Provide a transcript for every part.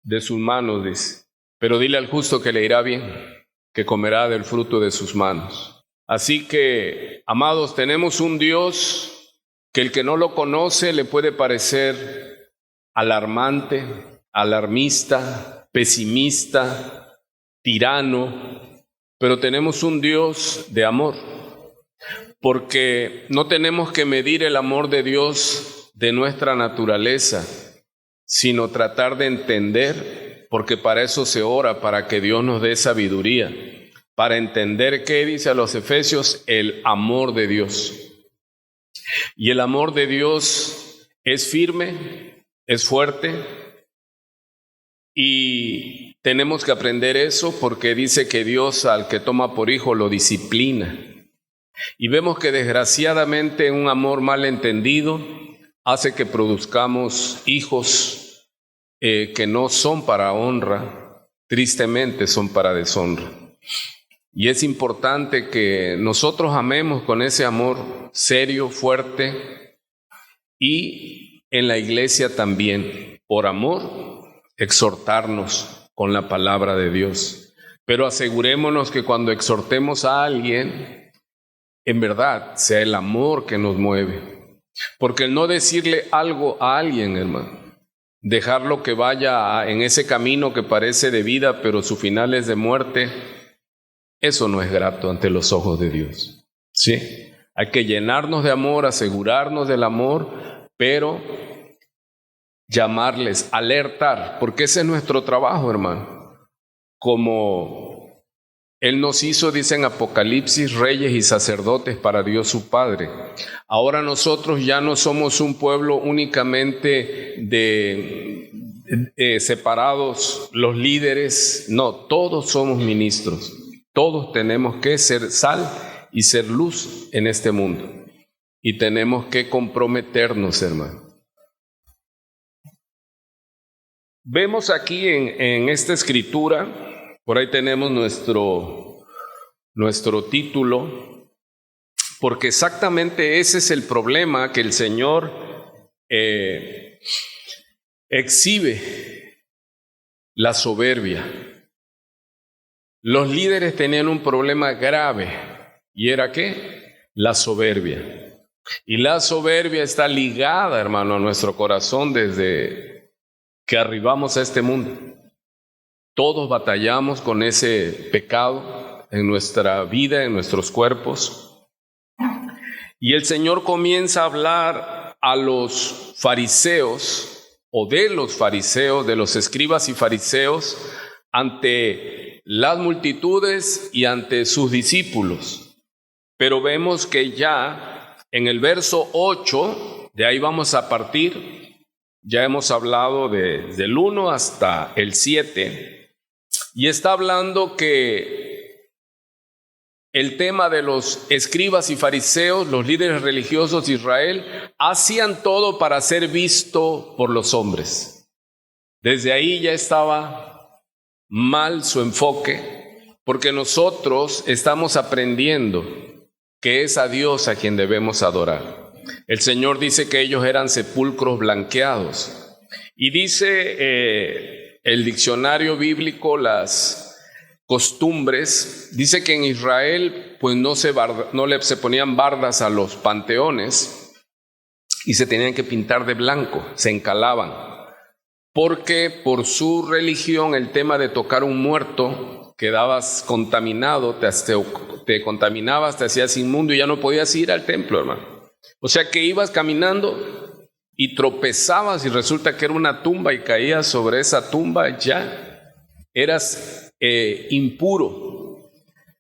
de sus manos, dice. Pero dile al justo que le irá bien, que comerá del fruto de sus manos. Así que, amados, tenemos un Dios que el que no lo conoce le puede parecer alarmante, alarmista, pesimista, tirano, pero tenemos un Dios de amor, porque no tenemos que medir el amor de Dios de nuestra naturaleza, sino tratar de entender, porque para eso se ora, para que Dios nos dé sabiduría, para entender qué dice a los Efesios, el amor de Dios. Y el amor de Dios es firme, es fuerte, y tenemos que aprender eso porque dice que Dios al que toma por hijo lo disciplina. Y vemos que desgraciadamente un amor mal entendido hace que produzcamos hijos que no son para honra, tristemente son para deshonra. Y es importante que nosotros amemos con ese amor serio, fuerte, y en la iglesia también, por amor, exhortarnos con la palabra de Dios. Pero asegurémonos que cuando exhortemos a alguien, en verdad sea el amor que nos mueve. Porque el no decirle algo a alguien, hermano, dejarlo que vaya en ese camino que parece de vida, pero su final es de muerte, eso no es grato ante los ojos de Dios. ¿Sí? Hay que llenarnos de amor, asegurarnos del amor, pero llamarles, alertar, porque ese es nuestro trabajo, hermano. Como Él nos hizo, dice en Apocalipsis, reyes y sacerdotes para Dios su Padre. Ahora nosotros ya no somos un pueblo únicamente separados, los líderes, no, todos somos ministros. Todos tenemos que ser sal y ser luz en este mundo. Y tenemos que comprometernos, hermano. Vemos aquí en esta escritura, por ahí tenemos nuestro título, porque exactamente ese es el problema que el Señor exhibe, la soberbia. Los líderes tenían un problema grave, ¿y era qué? La soberbia. Y la soberbia está ligada, hermano, a nuestro corazón desde que arribamos a este mundo. Todos batallamos con ese pecado en nuestra vida, en nuestros cuerpos. Y el Señor comienza a hablar a los fariseos, o de los fariseos, de los escribas y fariseos, ante las multitudes y ante sus discípulos. Pero vemos que ya en el verso 8, de ahí vamos a partir, ya hemos hablado del 1 hasta el 7, y está hablando que el tema de los escribas y fariseos, los líderes religiosos de Israel, hacían todo para ser visto por los hombres. Desde ahí ya estaba mal su enfoque, porque nosotros estamos aprendiendo que es a Dios a quien debemos adorar. El Señor dice que ellos eran sepulcros blanqueados, y dice el diccionario bíblico, las costumbres, dice que en Israel pues no se ponían bardas a los panteones y se tenían que pintar de blanco, se encalaban. Porque por su religión el tema de tocar un muerto, quedabas contaminado, te contaminabas, te hacías inmundo y ya no podías ir al templo, hermano. O sea que ibas caminando y tropezabas y resulta que era una tumba y caías sobre esa tumba, ya eras impuro.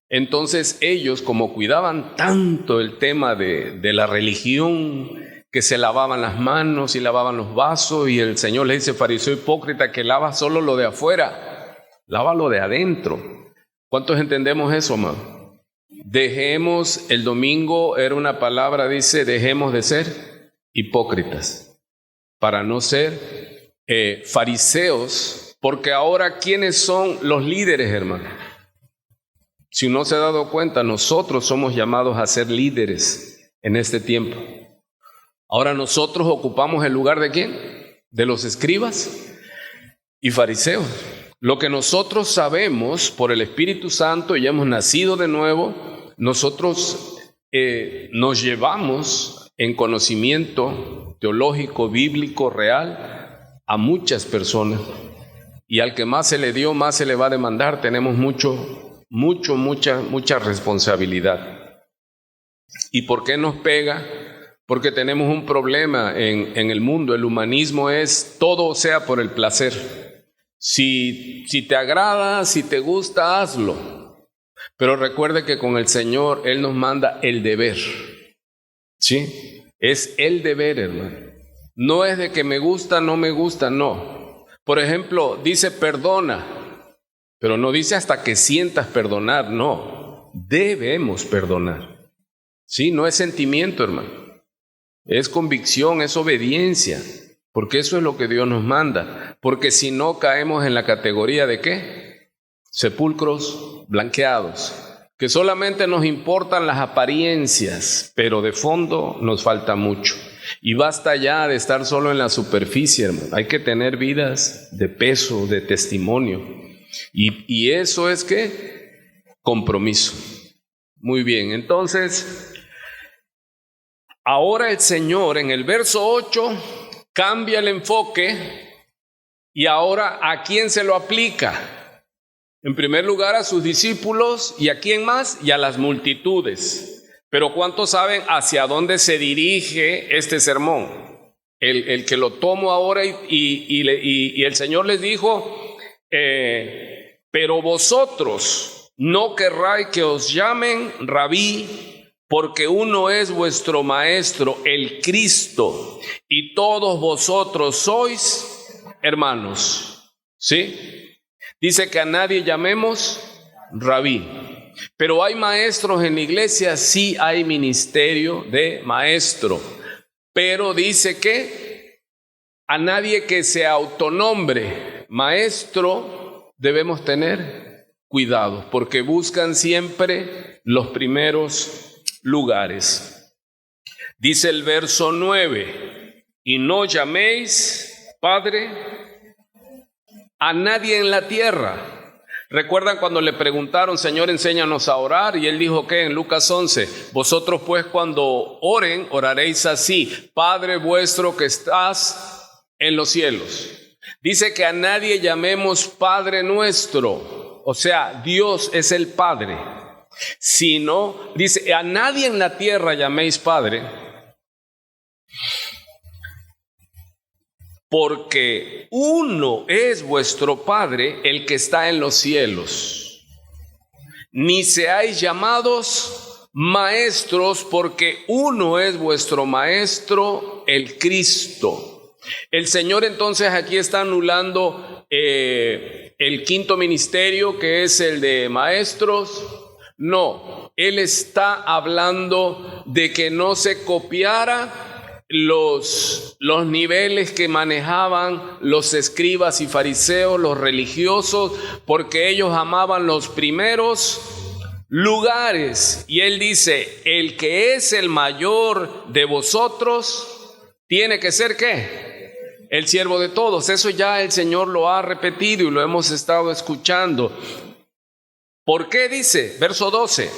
Entonces ellos, como cuidaban tanto el tema de la religión, que se lavaban las manos y lavaban los vasos, y el Señor le dice, fariseo hipócrita, que lava solo lo de afuera, lava lo de adentro. ¿Cuántos entendemos eso, amado? Dejemos, el domingo era una palabra, dice, dejemos de ser hipócritas, para no ser fariseos, porque ahora, ¿quiénes son los líderes, hermano? Si uno se ha dado cuenta, nosotros somos llamados a ser líderes en este tiempo. Ahora nosotros ocupamos el lugar ¿de quién? ¿De los escribas? y fariseos. Lo que nosotros sabemos por el Espíritu Santo, ya hemos nacido de nuevo, nosotros nos llevamos en conocimiento teológico, bíblico, real, a muchas personas. Y al que más se le dio, más se le va a demandar. Tenemos mucha responsabilidad. ¿Y por qué nos pega? Porque tenemos un problema en el mundo. El humanismo es todo sea por el placer. Si te agrada, si te gusta, hazlo. Pero recuerde que con el Señor Él nos manda el deber. ¿Sí? Es el deber, hermano. No es de que me gusta, no me gusta, no. Por ejemplo, dice perdona, pero no dice hasta que sientas perdonar, no. Debemos perdonar. Sí, no es sentimiento, hermano. Es convicción, es obediencia, porque eso es lo que Dios nos manda. Porque si no caemos en la categoría de ¿qué? Sepulcros blanqueados, que solamente nos importan las apariencias, pero de fondo nos falta mucho. Y basta ya de estar solo en la superficie, hermano. Hay que tener vidas de peso, de testimonio. Y eso es ¿qué? Compromiso. Muy bien, entonces, ahora el Señor en el verso 8 cambia el enfoque y ahora ¿a quién se lo aplica? En primer lugar a sus discípulos y ¿a quién más? Y a las multitudes. Pero ¿cuántos saben hacia dónde se dirige este sermón? El que lo tomo ahora y el Señor les dijo, pero vosotros no querráis que os llamen rabí, porque uno es vuestro maestro, el Cristo, y todos vosotros sois hermanos. ¿Sí? Dice que a nadie llamemos rabí. Pero hay maestros en la iglesia, sí hay ministerio de maestro, pero dice que a nadie que se autonombre maestro debemos tener cuidado, porque buscan siempre los primeros lugares. Dice el verso 9, y no llaméis Padre a nadie en la tierra. ¿Recuerdan cuando le preguntaron, Señor, enséñanos a orar? Y Él dijo que en Lucas 11, vosotros pues cuando oren, oraréis así, Padre vuestro que estás en los cielos. Dice que a nadie llamemos Padre nuestro, o sea, Dios es el Padre, sino, dice, a nadie en la tierra llaméis Padre, porque uno es vuestro Padre, el que está en los cielos. Ni seáis llamados maestros, porque uno es vuestro maestro, el Cristo. El Señor entonces aquí está anulando el quinto ministerio, que es el de maestros. No, Él está hablando de que no se copiara los niveles que manejaban los escribas y fariseos, los religiosos, porque ellos amaban los primeros lugares. Y Él dice, el que es el mayor de vosotros tiene que ser ¿qué? El siervo de todos. Eso ya el Señor lo ha repetido y lo hemos estado escuchando. ¿Por qué dice? Verso 12,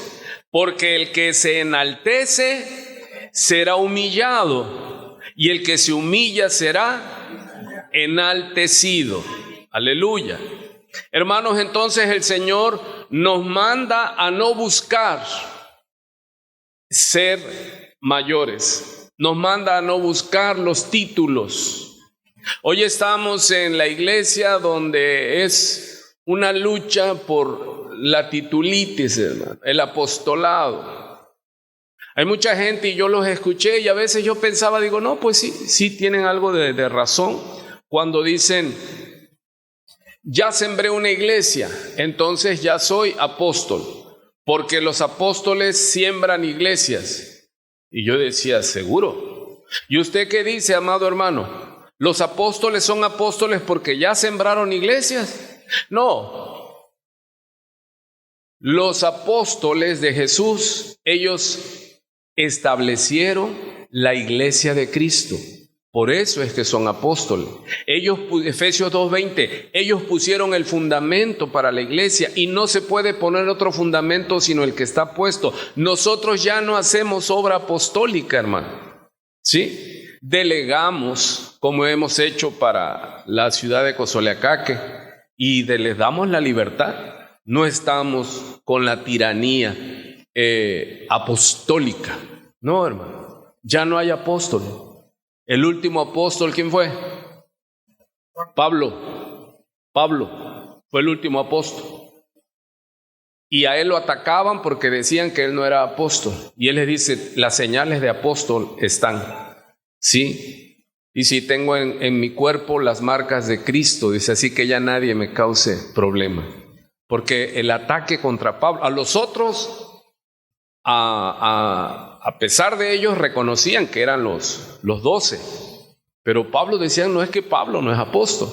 porque el que se enaltece será humillado, y el que se humilla será enaltecido. Aleluya. Hermanos, entonces el Señor nos manda a no buscar ser mayores, nos manda a no buscar los títulos. Hoy estamos en la iglesia donde es una lucha por la titulitis, hermano, el apostolado. Hay mucha gente y yo los escuché y a veces yo pensaba, digo, no, pues sí tienen algo de razón cuando dicen, ya sembré una iglesia, entonces ya soy apóstol, porque los apóstoles siembran iglesias. Y yo decía, ¿seguro? ¿Y usted qué dice, amado hermano? ¿Los apóstoles son apóstoles porque ya sembraron iglesias? No. Los apóstoles de Jesús, ellos establecieron la iglesia de Cristo. Por eso es que son apóstoles. Ellos, Efesios 2:20, ellos pusieron el fundamento para la iglesia y no se puede poner otro fundamento sino el que está puesto. Nosotros ya no hacemos obra apostólica, hermano. ¿Sí? Delegamos, como hemos hecho para la ciudad de Cozoleacaque, y les damos la libertad. No estamos con la tiranía apostólica. No, hermano. Ya no hay apóstoles. El último apóstol, ¿quién fue? Pablo. Pablo fue el último apóstol. Y a él lo atacaban porque decían que él no era apóstol. Y él les dice, las señales de apóstol están. ¿Sí? Y si tengo en mi cuerpo las marcas de Cristo, dice, así que ya nadie me cause problema. Porque el ataque contra Pablo, a los otros, a pesar de ellos, reconocían que eran los 12. Pero Pablo decía, no es que Pablo no es apóstol.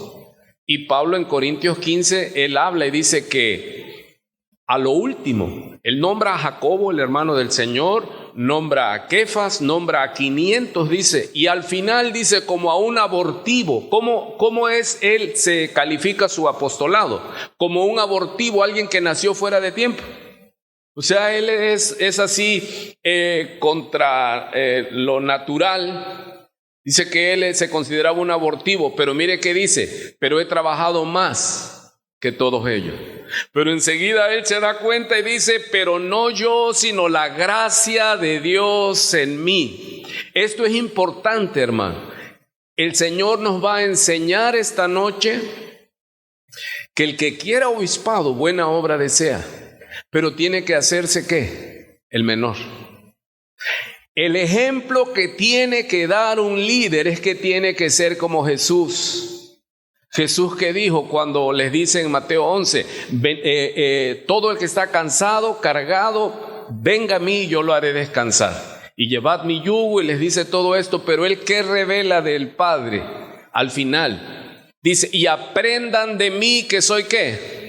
Y Pablo en Corintios 15, él habla y dice que a lo último, él nombra a Jacobo, el hermano del Señor, nombra a Kefas, nombra a 500, dice, y al final dice como a un abortivo. ¿Cómo es él se califica su apostolado? Como un abortivo, alguien que nació fuera de tiempo. O sea, él es así contra lo natural. Dice que él se consideraba un abortivo, pero mire qué dice, pero he trabajado más que todos ellos. Pero enseguida él se da cuenta y dice, pero no yo, sino la gracia de Dios en mí. Esto es importante, hermano. El Señor nos va a enseñar esta noche que el que quiera obispado, buena obra desea. Pero tiene que hacerse, ¿qué? El menor. El ejemplo que tiene que dar un líder es que tiene que ser como Jesús. Jesús que dijo cuando les dice en Mateo 11, todo el que está cansado, cargado, venga a mí y yo lo haré descansar. Y llevad mi yugo, y les dice todo esto, pero él que revela del Padre al final, dice, y aprendan de mí que soy ¿qué?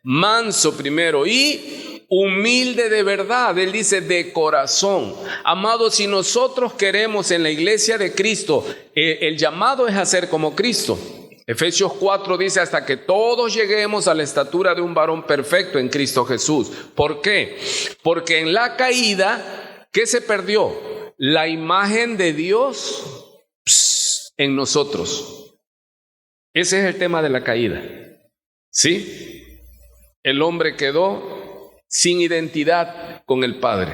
Manso primero y humilde de verdad. Él dice de corazón. Amados, si nosotros queremos en la iglesia de Cristo, el llamado es a ser como Cristo. Efesios 4 dice hasta que todos lleguemos a la estatura de un varón perfecto en Cristo Jesús. ¿Por qué? Porque en la caída, ¿qué se perdió? La imagen de Dios en nosotros. Ese es el tema de la caída. ¿Sí? El hombre quedó sin identidad con el Padre.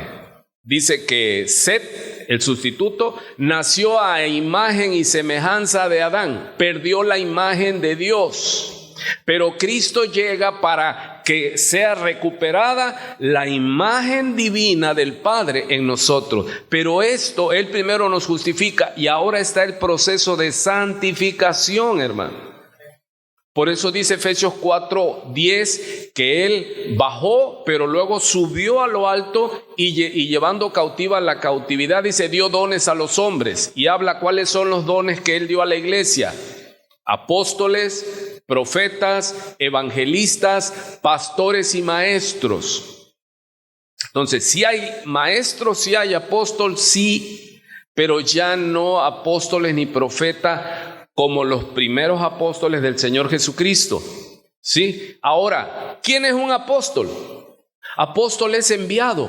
Dice que Set, el sustituto, nació a imagen y semejanza de Adán. Perdió la imagen de Dios. Pero Cristo llega para que sea recuperada la imagen divina del Padre en nosotros. Pero esto, Él primero nos justifica y ahora está el proceso de santificación, hermano. Por eso dice Efesios 4:10 que Él bajó, pero luego subió a lo alto y llevando cautiva la cautividad, dice, dio dones a los hombres. Y habla cuáles son los dones que Él dio a la iglesia. Apóstoles, profetas, evangelistas, pastores y maestros. Entonces, si hay maestros, si hay apóstol, sí, pero ya no apóstoles ni profetas como los primeros apóstoles del Señor Jesucristo. ¿Sí? Ahora, ¿quién es un apóstol? Apóstol es enviado.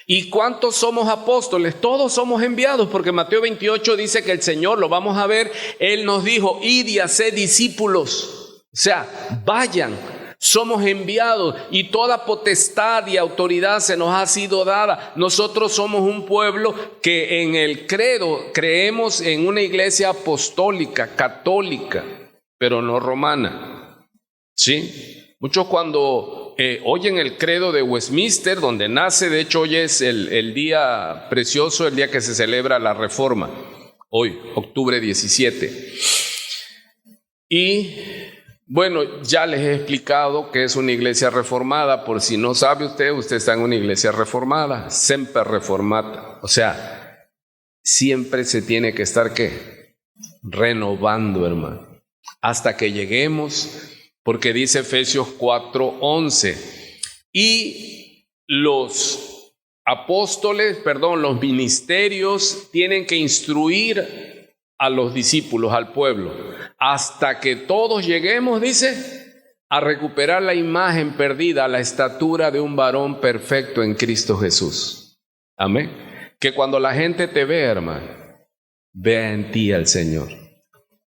¿Y cuántos somos apóstoles? Todos somos enviados, porque Mateo 28 dice que el Señor, lo vamos a ver, Él nos dijo, id y haced discípulos. O sea, vayan. Somos enviados y toda potestad y autoridad se nos ha sido dada. Nosotros somos un pueblo que en el credo creemos en una iglesia apostólica, católica, pero no romana. ¿Sí? Muchos cuando oyen el credo de Westminster, donde nace, de hecho hoy es el día precioso, el día que se celebra la Reforma, hoy, octubre 17. Y bueno, ya les he explicado que es una iglesia reformada. Por si no sabe usted está en una iglesia reformada, semper reformata. O sea, siempre se tiene que estar ¿qué? Renovando, hermano, hasta que lleguemos, porque dice Efesios 4:11, y los apóstoles, los ministerios tienen que instruir a los discípulos, al pueblo, hasta que todos lleguemos, dice, a recuperar la imagen perdida, la estatura de un varón perfecto en Cristo Jesús. Amén. Que cuando la gente te ve, hermano, vea en ti al Señor.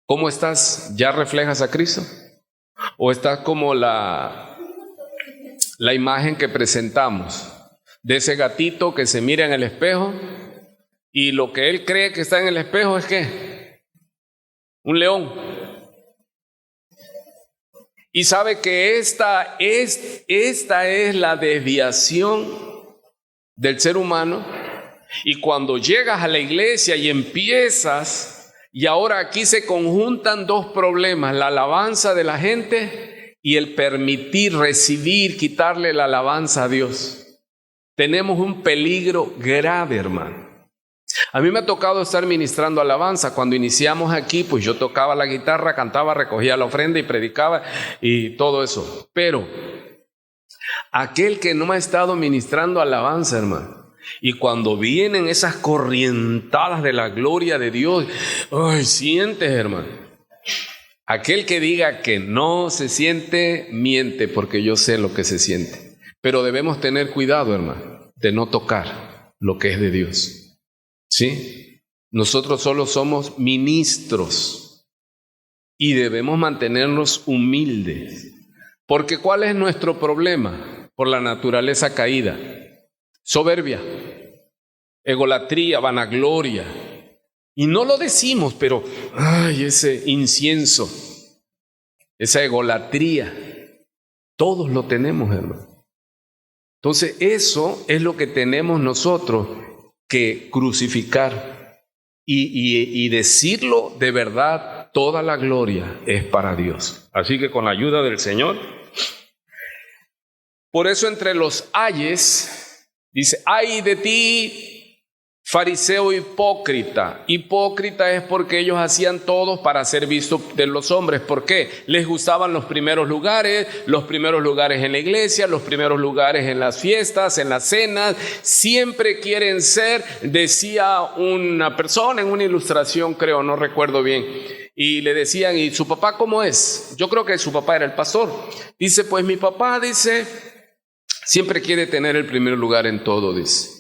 ¿Cómo estás? ¿Ya reflejas a Cristo? ¿O estás como la imagen que presentamos de ese gatito que se mira en el espejo y lo que él cree que está en el espejo es ¿qué? Un león. Y sabe que esta es la desviación del ser humano. Y cuando llegas a la iglesia y empiezas, y ahora aquí se conjuntan dos problemas, la alabanza de la gente y el permitir, recibir, quitarle la alabanza a Dios. Tenemos un peligro grave, hermano. A mí me ha tocado estar ministrando alabanza. Cuando iniciamos aquí, pues yo tocaba la guitarra, cantaba, recogía la ofrenda y predicaba y todo eso. Pero aquel que no ha estado ministrando alabanza, hermano, y cuando vienen esas corrientadas de la gloria de Dios, ¡ay, sientes, hermano! Aquel que diga que no se siente, miente, porque yo sé lo que se siente. Pero debemos tener cuidado, hermano, de no tocar lo que es de Dios. ¿Sí? Nosotros solo somos ministros y debemos mantenernos humildes. Porque ¿cuál es nuestro problema? Por la naturaleza caída. Soberbia, egolatría, vanagloria. Y no lo decimos, pero ¡ay, ese incienso! Esa egolatría. Todos lo tenemos, hermano. Entonces eso es lo que tenemos nosotros que crucificar y decirlo de verdad, toda la gloria es para Dios. Así que con la ayuda del Señor, por eso entre los ayes, dice, ay de ti, fariseo hipócrita. Hipócrita es porque ellos hacían todo para ser vistos de los hombres. ¿Por qué? Les gustaban los primeros lugares en la iglesia, los primeros lugares en las fiestas, en las cenas. Siempre quieren ser, decía una persona en una ilustración, creo, no recuerdo bien. Y le decían, ¿y su papá cómo es? Yo creo que su papá era el pastor. Dice, pues mi papá, dice, siempre quiere tener el primer lugar en todo, dice.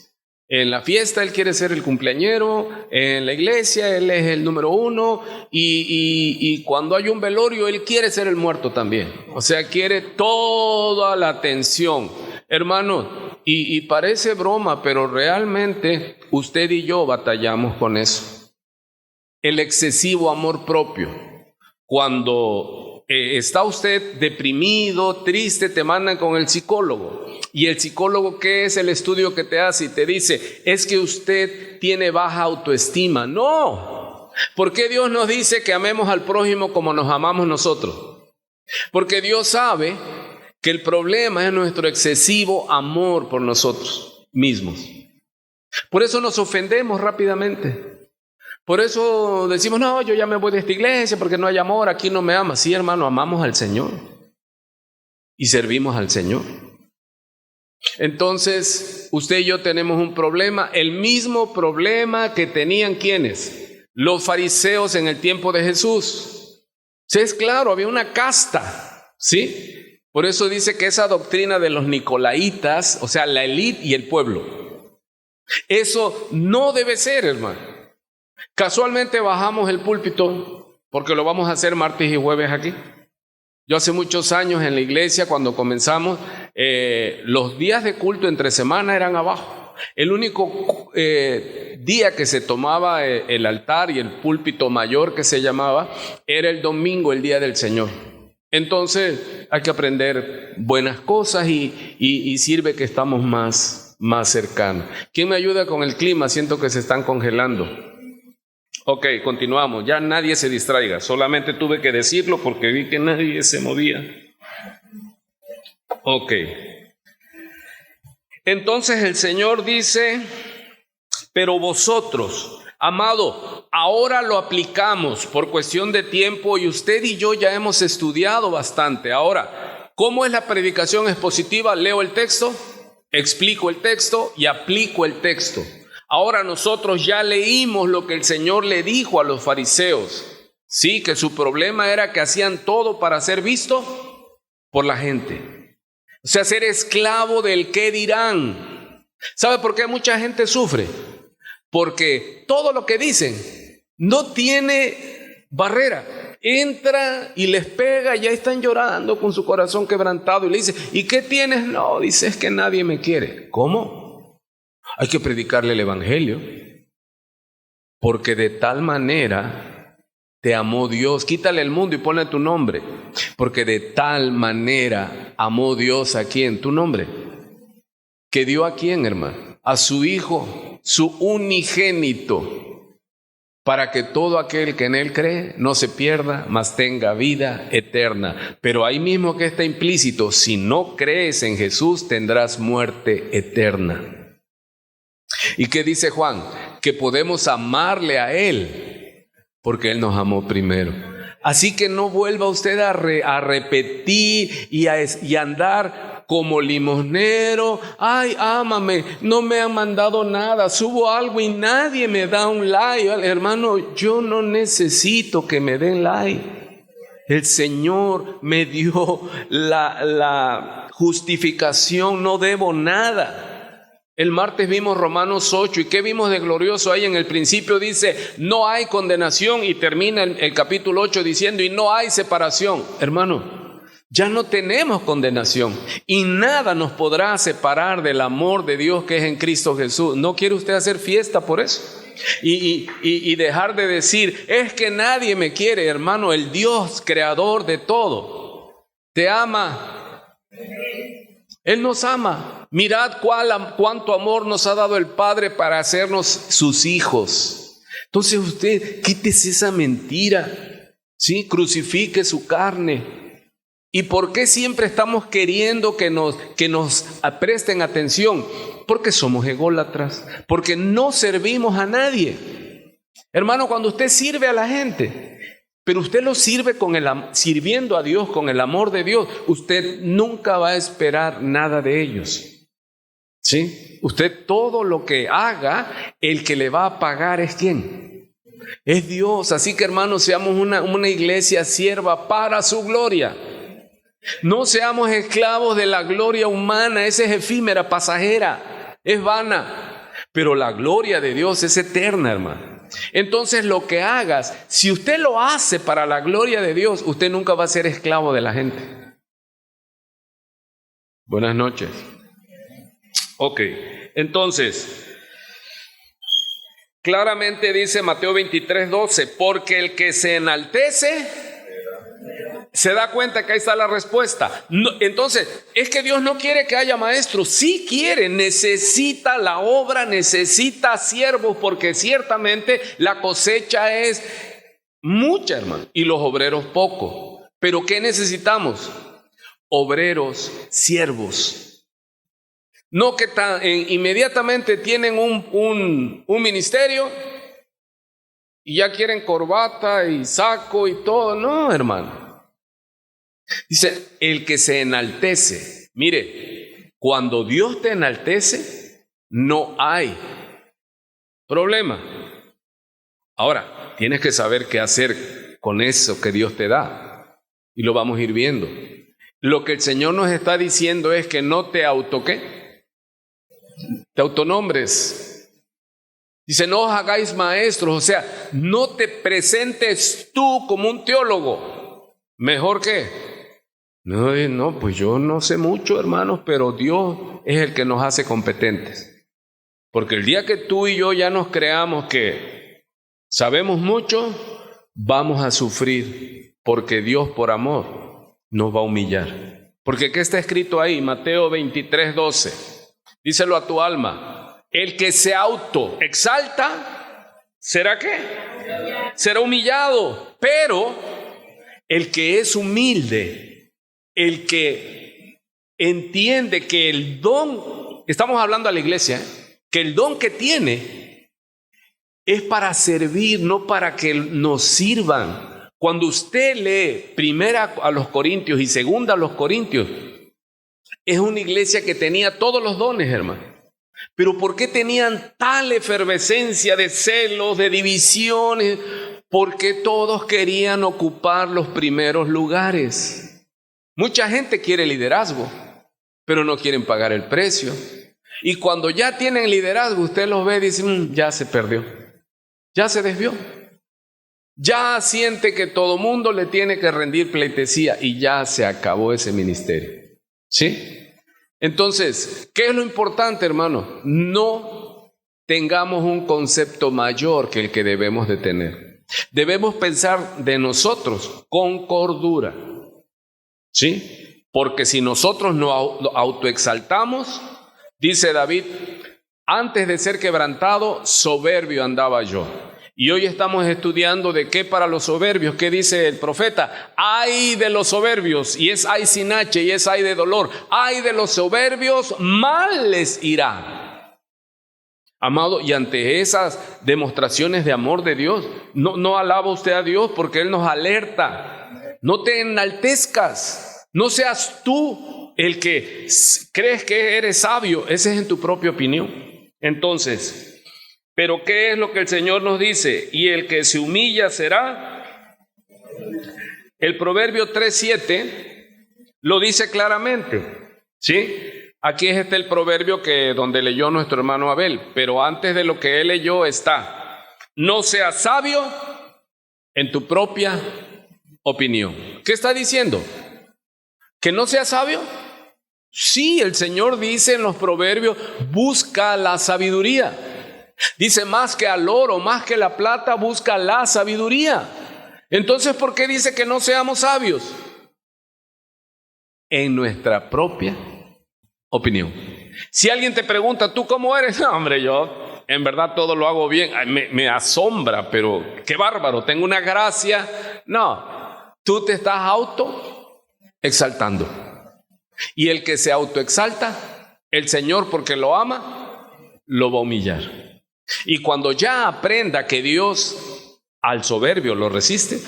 En la fiesta él quiere ser el cumpleañero, en la iglesia él es el número uno y cuando hay un velorio él quiere ser el muerto también. O sea, quiere toda la atención. Hermano, y parece broma, pero realmente usted y yo batallamos con eso. El excesivo amor propio. Cuando está usted deprimido, triste, te mandan con el psicólogo. Y el psicólogo, ¿qué es el estudio que te hace? Y te dice, es que usted tiene baja autoestima. No. ¿Por qué Dios nos dice que amemos al prójimo como nos amamos nosotros? Porque Dios sabe que el problema es nuestro excesivo amor por nosotros mismos. Por eso nos ofendemos rápidamente. Por eso decimos, no, yo ya me voy de esta iglesia porque no hay amor, aquí no me ama. Sí, hermano, amamos al Señor y servimos al Señor. Entonces, usted y yo tenemos un problema, el mismo problema que tenían ¿quiénes? Los fariseos en el tiempo de Jesús. Sí, es claro, había una casta, ¿sí? Por eso dice que esa doctrina de los nicolaitas, o sea, la élite y el pueblo, eso no debe ser, hermano. Casualmente bajamos el púlpito, porque lo vamos a hacer martes y jueves aquí. Yo hace muchos años en la iglesia, cuando comenzamos, los días de culto entre semana eran abajo. El único día que se tomaba el altar y el púlpito mayor que se llamaba, era el domingo, el día del Señor. Entonces hay que aprender buenas cosas y sirve que estamos más cercanos. ¿Quién me ayuda con el clima? Siento que se están congelando. Ok, continuamos. Ya nadie se distraiga. Solamente tuve que decirlo porque vi que nadie se movía. Ok. Entonces el Señor dice, pero vosotros, amado, ahora lo aplicamos por cuestión de tiempo y usted y yo ya hemos estudiado bastante. Ahora, ¿cómo es la predicación expositiva? Leo el texto, explico el texto y aplico el texto. Ahora nosotros ya leímos lo que el Señor le dijo a los fariseos. Sí, que su problema era que hacían todo para ser visto por la gente. O sea, ser esclavo del qué dirán. ¿Sabe por qué mucha gente sufre? Porque todo lo que dicen no tiene barrera. Entra y les pega, ya están llorando con su corazón quebrantado y le dice, ¿y qué tienes? No, dice, es que nadie me quiere. ¿Cómo? Hay que predicarle el evangelio, porque de tal manera te amó Dios. Quítale el mundo y ponle tu nombre, porque de tal manera amó Dios a quién, tu nombre, que dio a quién, hermano, a su Hijo, su unigénito, para que todo aquel que en Él cree no se pierda, mas tenga vida eterna. Pero ahí mismo que está implícito, si no crees en Jesús, tendrás muerte eterna. ¿Y qué dice Juan? Que podemos amarle a Él, porque Él nos amó primero. Así que no vuelva usted a repetir y a andar como limosnero. Ay, ámame, no me han mandado nada, subo algo y nadie me da un like. Hermano, yo no necesito que me den like. El Señor me dio la justificación, no debo nada. El martes vimos Romanos 8, ¿y qué vimos de glorioso ahí? En el principio dice, no hay condenación, y termina el capítulo 8 diciendo, y no hay separación. Hermano, ya no tenemos condenación, y nada nos podrá separar del amor de Dios que es en Cristo Jesús. ¿No quiere usted hacer fiesta por eso? Y dejar de decir, es que nadie me quiere. Hermano, el Dios creador de todo te ama. Él nos ama. Mirad cuánto amor nos ha dado el Padre para hacernos sus hijos. Entonces usted quítese esa mentira, ¿sí? Crucifique su carne. ¿Y por qué siempre estamos queriendo que nos presten atención? Porque somos ególatras, porque no servimos a nadie. Hermano, cuando usted sirve a la gente, pero usted lo sirve sirviendo a Dios con el amor de Dios, usted nunca va a esperar nada de ellos. ¿Sí? Usted todo lo que haga, el que le va a pagar es ¿quién? Es Dios. Así que, hermanos, seamos una iglesia sierva para su gloria. No seamos esclavos de la gloria humana. Esa es efímera, pasajera, es vana. Pero la gloria de Dios es eterna, hermano. Entonces lo que hagas, si usted lo hace para la gloria de Dios, usted nunca va a ser esclavo de la gente. Buenas noches. Ok, entonces, claramente dice Mateo 23:12, porque el que se enaltece, se da cuenta que ahí está la respuesta. No, entonces, es que Dios no quiere que haya maestros. Sí quiere, necesita la obra, necesita siervos, porque ciertamente la cosecha es mucha, hermano, y los obreros pocos. Pero ¿qué necesitamos? Obreros, siervos. No que inmediatamente tienen un ministerio y ya quieren corbata y saco y todo. No, hermano. Dice, el que se enaltece. Mire, cuando Dios te enaltece, no hay problema. Ahora, tienes que saber qué hacer con eso que Dios te da. Y lo vamos a ir viendo. Lo que el Señor nos está diciendo es que no te te autonombres. Dice, no os hagáis maestros, o sea, no te presentes tú como un teólogo. ¿Mejor qué? No, pues yo no sé mucho, hermanos, pero Dios es el que nos hace competentes. Porque el día que tú y yo ya nos creamos que sabemos mucho, vamos a sufrir, porque Dios por amor nos va a humillar. Porque ¿qué está escrito ahí? Mateo 23:12. Díselo a tu alma. El que se autoexalta, ¿será qué? Será humillado. Pero el que es humilde, el que entiende que el don, estamos hablando a la iglesia, que el don que tiene es para servir, no para que nos sirvan. Cuando usted lee primera a los Corintios y segunda a los Corintios, es una iglesia que tenía todos los dones, hermano. Pero ¿por qué tenían tal efervescencia de celos, de divisiones? Porque todos querían ocupar los primeros lugares. Mucha gente quiere liderazgo, pero no quieren pagar el precio. Y cuando ya tienen liderazgo, usted los ve y dice, ya se perdió, ya se desvió. Ya siente que todo mundo le tiene que rendir pleitesía y ya se acabó ese ministerio. ¿Sí? Entonces, ¿qué es lo importante, hermano? No tengamos un concepto mayor que el que debemos de tener. Debemos pensar de nosotros con cordura. ¿Sí? Porque si nosotros nos autoexaltamos, dice David, antes de ser quebrantado, soberbio andaba yo. Y hoy estamos estudiando de qué para los soberbios. ¿Qué dice el profeta? Ay de los soberbios, y es ay sin H, y es ay de dolor. Ay de los soberbios, mal les irá. Amado, y ante esas demostraciones de amor de Dios, no alaba usted a Dios porque Él nos alerta. No te enaltezcas, no seas tú el que crees que eres sabio. Ese es en tu propia opinión. Entonces, pero ¿qué es lo que el Señor nos dice? Y el que se humilla será. El Proverbio 3:7 lo dice claramente, ¿sí? Aquí está el proverbio donde leyó nuestro hermano Abel, pero antes de lo que él leyó está: no seas sabio en tu propia opinión. ¿Qué está diciendo? ¿Que no seas sabio? Sí, el Señor dice en los proverbios, busca la sabiduría. Dice, más que al oro, más que la plata, busca la sabiduría. Entonces, ¿por qué dice que no seamos sabios? En nuestra propia opinión. Si alguien te pregunta, ¿tú cómo eres? No, hombre, yo en verdad todo lo hago bien. Me asombra, pero qué bárbaro, tengo una gracia. No, tú te estás exaltando. Y el que se autoexalta, el Señor, porque lo ama, lo va a humillar. Y cuando ya aprenda que Dios al soberbio lo resiste,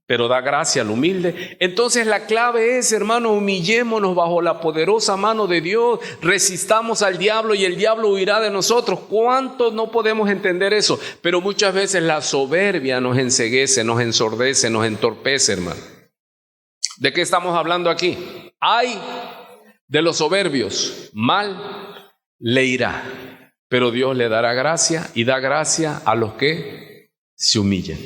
pero da gracia al humilde, entonces la clave es, hermano, humillémonos bajo la poderosa mano de Dios, resistamos al diablo y el diablo huirá de nosotros. ¿Cuántos no podemos entender eso? Pero muchas veces la soberbia nos enceguece, nos ensordece, nos entorpece, hermano. ¿De qué estamos hablando aquí? Ay de los soberbios, mal le irá. Pero Dios le dará gracia y da gracia a los que se humillan.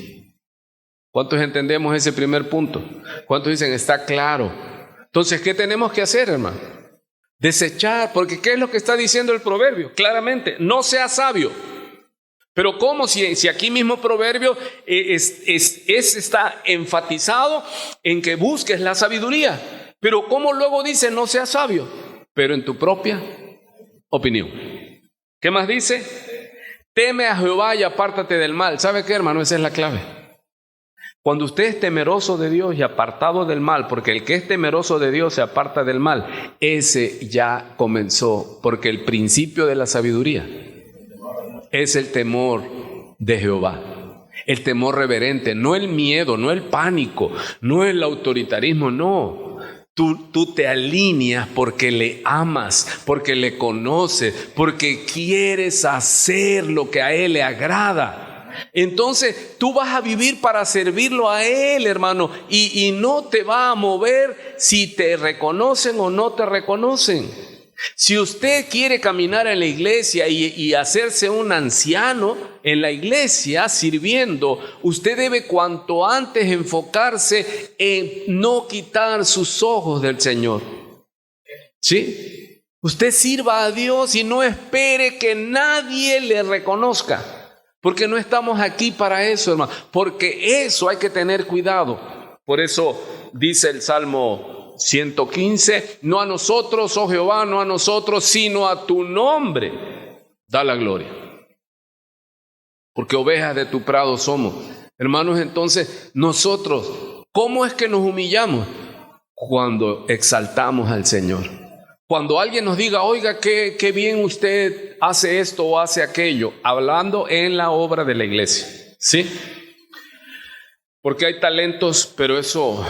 ¿Cuántos entendemos ese primer punto? ¿Cuántos dicen está claro? Entonces, ¿qué tenemos que hacer, hermano? Desechar, porque ¿qué es lo que está diciendo el proverbio? Claramente, no seas sabio. Pero ¿cómo? Si aquí mismo proverbio está enfatizado en que busques la sabiduría. Pero ¿cómo luego dice no seas sabio? Pero en tu propia opinión. ¿Qué más dice? Teme a Jehová y apártate del mal. ¿Sabe qué, hermano? Esa es la clave. Cuando usted es temeroso de Dios y apartado del mal, porque el que es temeroso de Dios se aparta del mal, ese ya comenzó, porque el principio de la sabiduría es el temor de Jehová. El temor reverente, no el miedo, no el pánico, no el autoritarismo, no. Tú te alineas porque le amas, porque le conoces, porque quieres hacer lo que a Él le agrada. Entonces tú vas a vivir para servirlo a Él, hermano, y no te va a mover si te reconocen o no te reconocen. Si usted quiere caminar en la iglesia y hacerse un anciano en la iglesia sirviendo, usted debe cuanto antes enfocarse en no quitar sus ojos del Señor. ¿Sí? Usted sirva a Dios y no espere que nadie le reconozca, porque no estamos aquí para eso, hermano, porque eso hay que tener cuidado. Por eso dice el Salmo 115, no a nosotros, oh Jehová, no a nosotros, sino a tu nombre da la gloria, porque ovejas de tu prado somos. Hermanos, entonces nosotros, ¿cómo es que nos humillamos? Cuando exaltamos al Señor. Cuando alguien nos diga, oiga, qué bien usted hace esto o hace aquello, hablando en la obra de la iglesia, ¿sí? Porque hay talentos, pero eso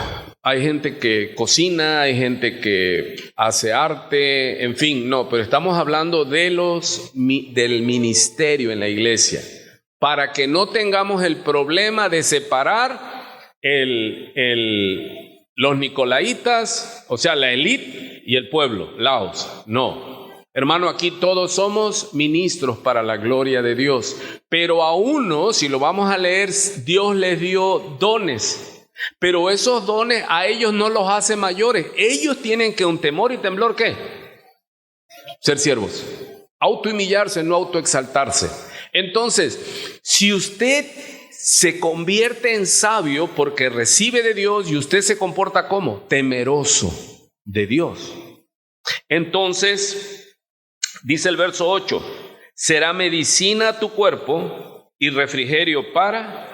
Hay gente que cocina, hay gente que hace arte, en fin, no, pero estamos hablando del ministerio en la iglesia, para que no tengamos el problema de separar los nicolaitas, o sea, la élite y el pueblo, laos. No, hermano, aquí todos somos ministros para la gloria de Dios, pero a uno, si lo vamos a leer, Dios les dio dones. Pero esos dones a ellos no los hace mayores. Ellos tienen que un temor y temblor, ¿qué? Ser siervos. Autohumillarse, no autoexaltarse. Entonces, si usted se convierte en sabio porque recibe de Dios y usted se comporta como temeroso de Dios, entonces, dice el verso 8, será medicina a tu cuerpo y refrigerio para...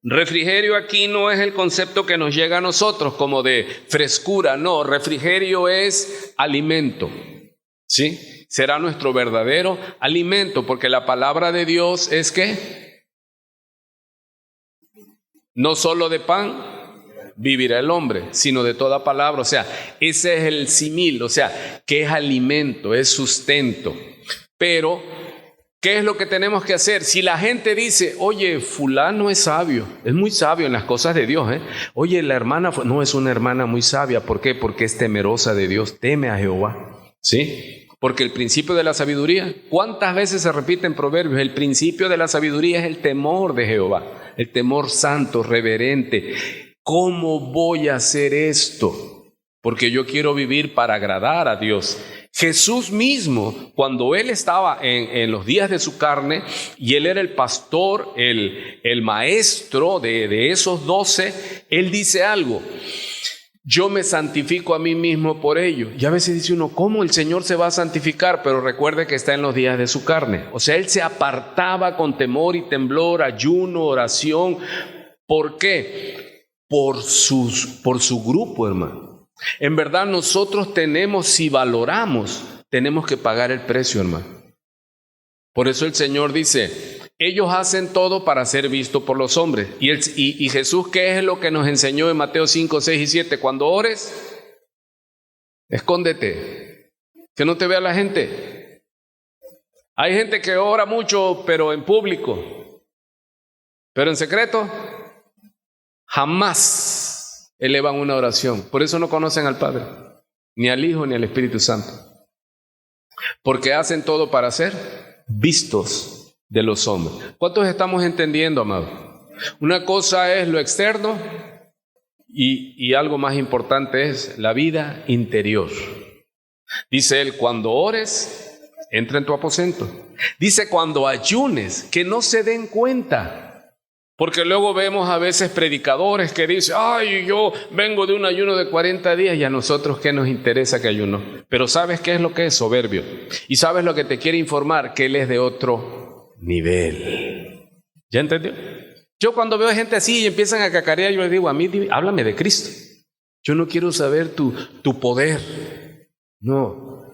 Refrigerio aquí no es el concepto que nos llega a nosotros como de frescura, no, refrigerio es alimento, ¿sí? Será nuestro verdadero alimento, porque la palabra de Dios es que no solo de pan vivirá el hombre, sino de toda palabra. O sea, ese es el símil, o sea, que es alimento, es sustento. Pero ¿qué es lo que tenemos que hacer? Si la gente dice, oye, fulano es sabio, es muy sabio en las cosas de Dios, ¿eh? Oye, la hermana, no es una hermana muy sabia. ¿Por qué? Porque es temerosa de Dios, teme a Jehová, ¿sí? Porque el principio de la sabiduría, ¿cuántas veces se repite en Proverbios? El principio de la sabiduría es el temor de Jehová, el temor santo, reverente. ¿Cómo voy a hacer esto? Porque yo quiero vivir para agradar a Dios. Jesús mismo, cuando Él estaba en los días de su carne, y Él era el pastor, el maestro de esos 12, Él dice algo: yo me santifico a mí mismo por ello. Y a veces dice uno, ¿cómo el Señor se va a santificar? Pero recuerde que está en los días de su carne. O sea, Él se apartaba con temor y temblor, ayuno, oración. ¿Por qué? Por su grupo, hermano. En verdad nosotros tenemos, si valoramos, tenemos que pagar el precio, hermano. Por eso el Señor dice, ellos hacen todo para ser visto por los hombres. Y Jesús, ¿qué es lo que nos enseñó en Mateo 5, 6 y 7? Cuando ores, escóndete, que no te vea la gente. Hay gente que ora mucho, pero en público, pero en secreto, jamás elevan una oración. Por eso no conocen al Padre, ni al Hijo, ni al Espíritu Santo. Porque hacen todo para ser vistos de los hombres. ¿Cuántos estamos entendiendo, amado? Una cosa es lo externo y algo más importante es la vida interior. Dice Él, cuando ores, entra en tu aposento. Dice, cuando ayunes, que no se den cuenta. Porque luego vemos a veces predicadores que dicen, ay, yo vengo de un ayuno de 40 días y a nosotros qué nos interesa que ayuno. Pero ¿sabes qué es lo que es? Soberbio. Y ¿sabes lo que te quiere informar? Que él es de otro nivel. ¿Ya entendió? Yo cuando veo gente así y empiezan a cacarear, yo les digo, a mí háblame de Cristo. Yo no quiero saber tu poder. No.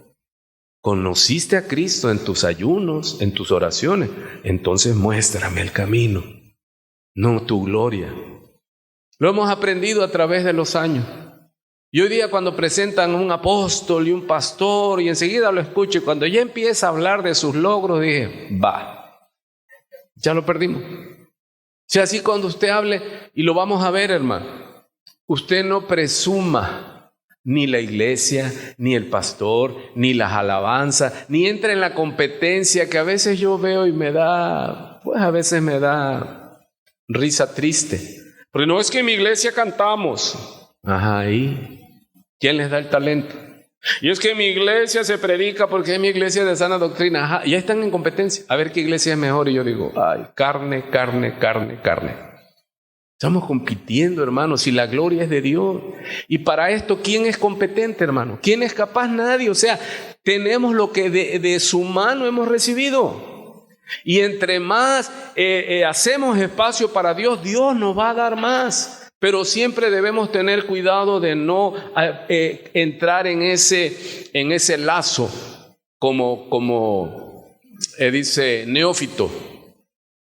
¿Conociste a Cristo en tus ayunos, en tus oraciones? Entonces muéstrame el camino. No tu gloria. Lo hemos aprendido a través de los años. Y hoy día cuando presentan un apóstol y un pastor y enseguida lo escucho, y cuando ya empieza a hablar de sus logros, dije, ya lo perdimos. O sea, así cuando usted hable, y lo vamos a ver, hermano, usted no presuma ni la iglesia, ni el pastor, ni las alabanzas, ni entre en la competencia que a veces yo veo y a veces me da risa triste. Porque no es que en mi iglesia cantamos. Ajá, ¿y quién les da el talento? Y es que en mi iglesia se predica porque es mi iglesia de sana doctrina. Ajá, ya están en competencia. A ver qué iglesia es mejor. Y yo digo, ay, carne. Estamos compitiendo, hermano, si la gloria es de Dios. Y para esto, ¿quién es competente, hermano? ¿Quién es capaz? Nadie. O sea, tenemos lo que de su mano hemos recibido. Y entre más hacemos espacio para Dios, Dios nos va a dar más. Pero siempre debemos tener cuidado de no entrar en ese lazo como dice neófito.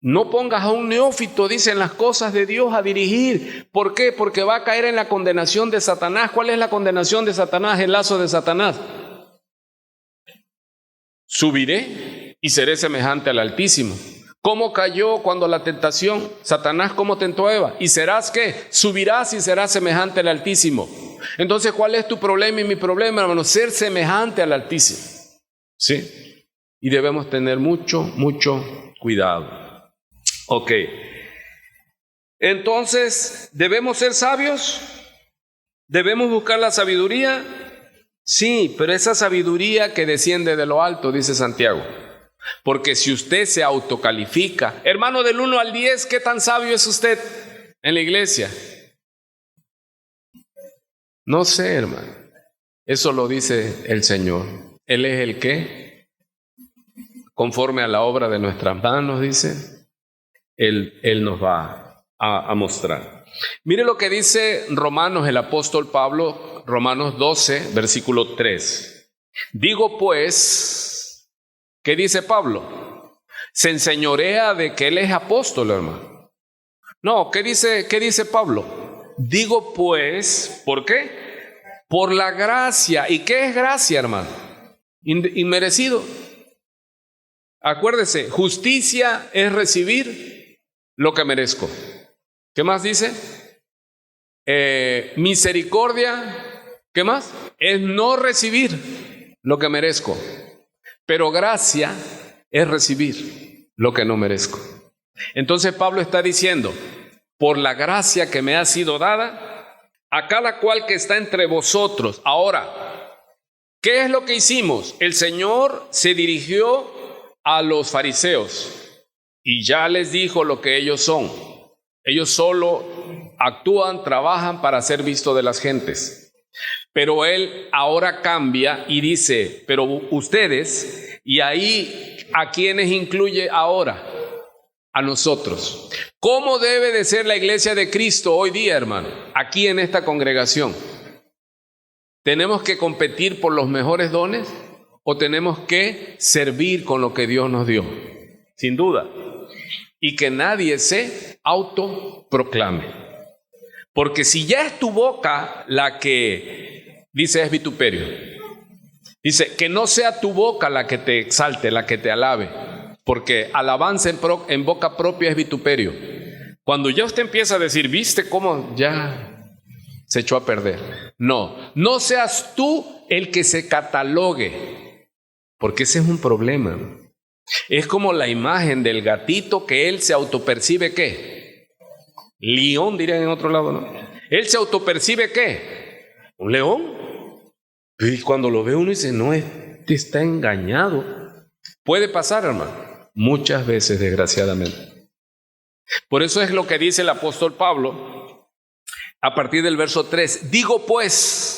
No pongas a un neófito, dicen, las cosas de Dios a dirigir. ¿Por qué? Porque va a caer en la condenación de Satanás. ¿Cuál es la condenación de Satanás? El lazo de Satanás. Subiré y seré semejante al Altísimo. ¿Cómo cayó cuando la tentación? Satanás, ¿cómo tentó a Eva? ¿Y serás qué? Subirás y serás semejante al Altísimo. Entonces, ¿cuál es tu problema y mi problema, hermano? Ser semejante al Altísimo. ¿Sí? Y debemos tener mucho cuidado. Ok. Entonces, ¿debemos ser sabios? ¿Debemos buscar la sabiduría? Sí, pero esa sabiduría que desciende de lo alto, dice Santiago. Porque si usted se autocalifica, hermano, del 1 al 10, ¿qué tan sabio es usted en la iglesia? No sé, hermano. Eso lo dice el Señor. Él es el que, conforme a la obra de nuestras manos, dice, Él nos va a mostrar. Mire lo que dice Romanos, el apóstol Pablo, Romanos 12, versículo 3. Digo pues, ¿qué dice Pablo? Se enseñorea de que él es apóstol, hermano. No, ¿qué dice Pablo? Digo pues, ¿por qué? Por la gracia. ¿Y qué es gracia, hermano? Inmerecido. Acuérdese, justicia es recibir lo que merezco. ¿Qué más dice? Misericordia, ¿qué más? Es no recibir lo que merezco. Pero gracia es recibir lo que no merezco. Entonces Pablo está diciendo, por la gracia que me ha sido dada, a cada cual que está entre vosotros. Ahora, ¿qué es lo que hicimos? El Señor se dirigió a los fariseos y ya les dijo lo que ellos son. Ellos solo actúan, trabajan para ser visto de las gentes. Pero Él ahora cambia y dice, pero ustedes, y ahí, ¿a quiénes incluye ahora? A nosotros. ¿Cómo debe de ser la iglesia de Cristo hoy día, hermano? Aquí en esta congregación. ¿Tenemos que competir por los mejores dones o tenemos que servir con lo que Dios nos dio? Sin duda. Y que nadie se autoproclame. Porque si ya es tu boca la que dice es vituperio, dice que no sea tu boca la que te exalte, la que te alabe, porque alabanza en boca propia es vituperio. Cuando ya usted empieza a decir, ¿viste cómo ya se echó a perder? No seas tú el que se catalogue, porque ese es un problema. Es como la imagen del gatito que él se autopercibe ¿qué? León, dirían en otro lado, ¿no? Él se autopercibe ¿qué? Un león. Y cuando lo ve uno dice, no, este está engañado. Puede pasar, hermano, muchas veces, desgraciadamente. Por eso es lo que dice el apóstol Pablo a partir del verso 3. Digo pues,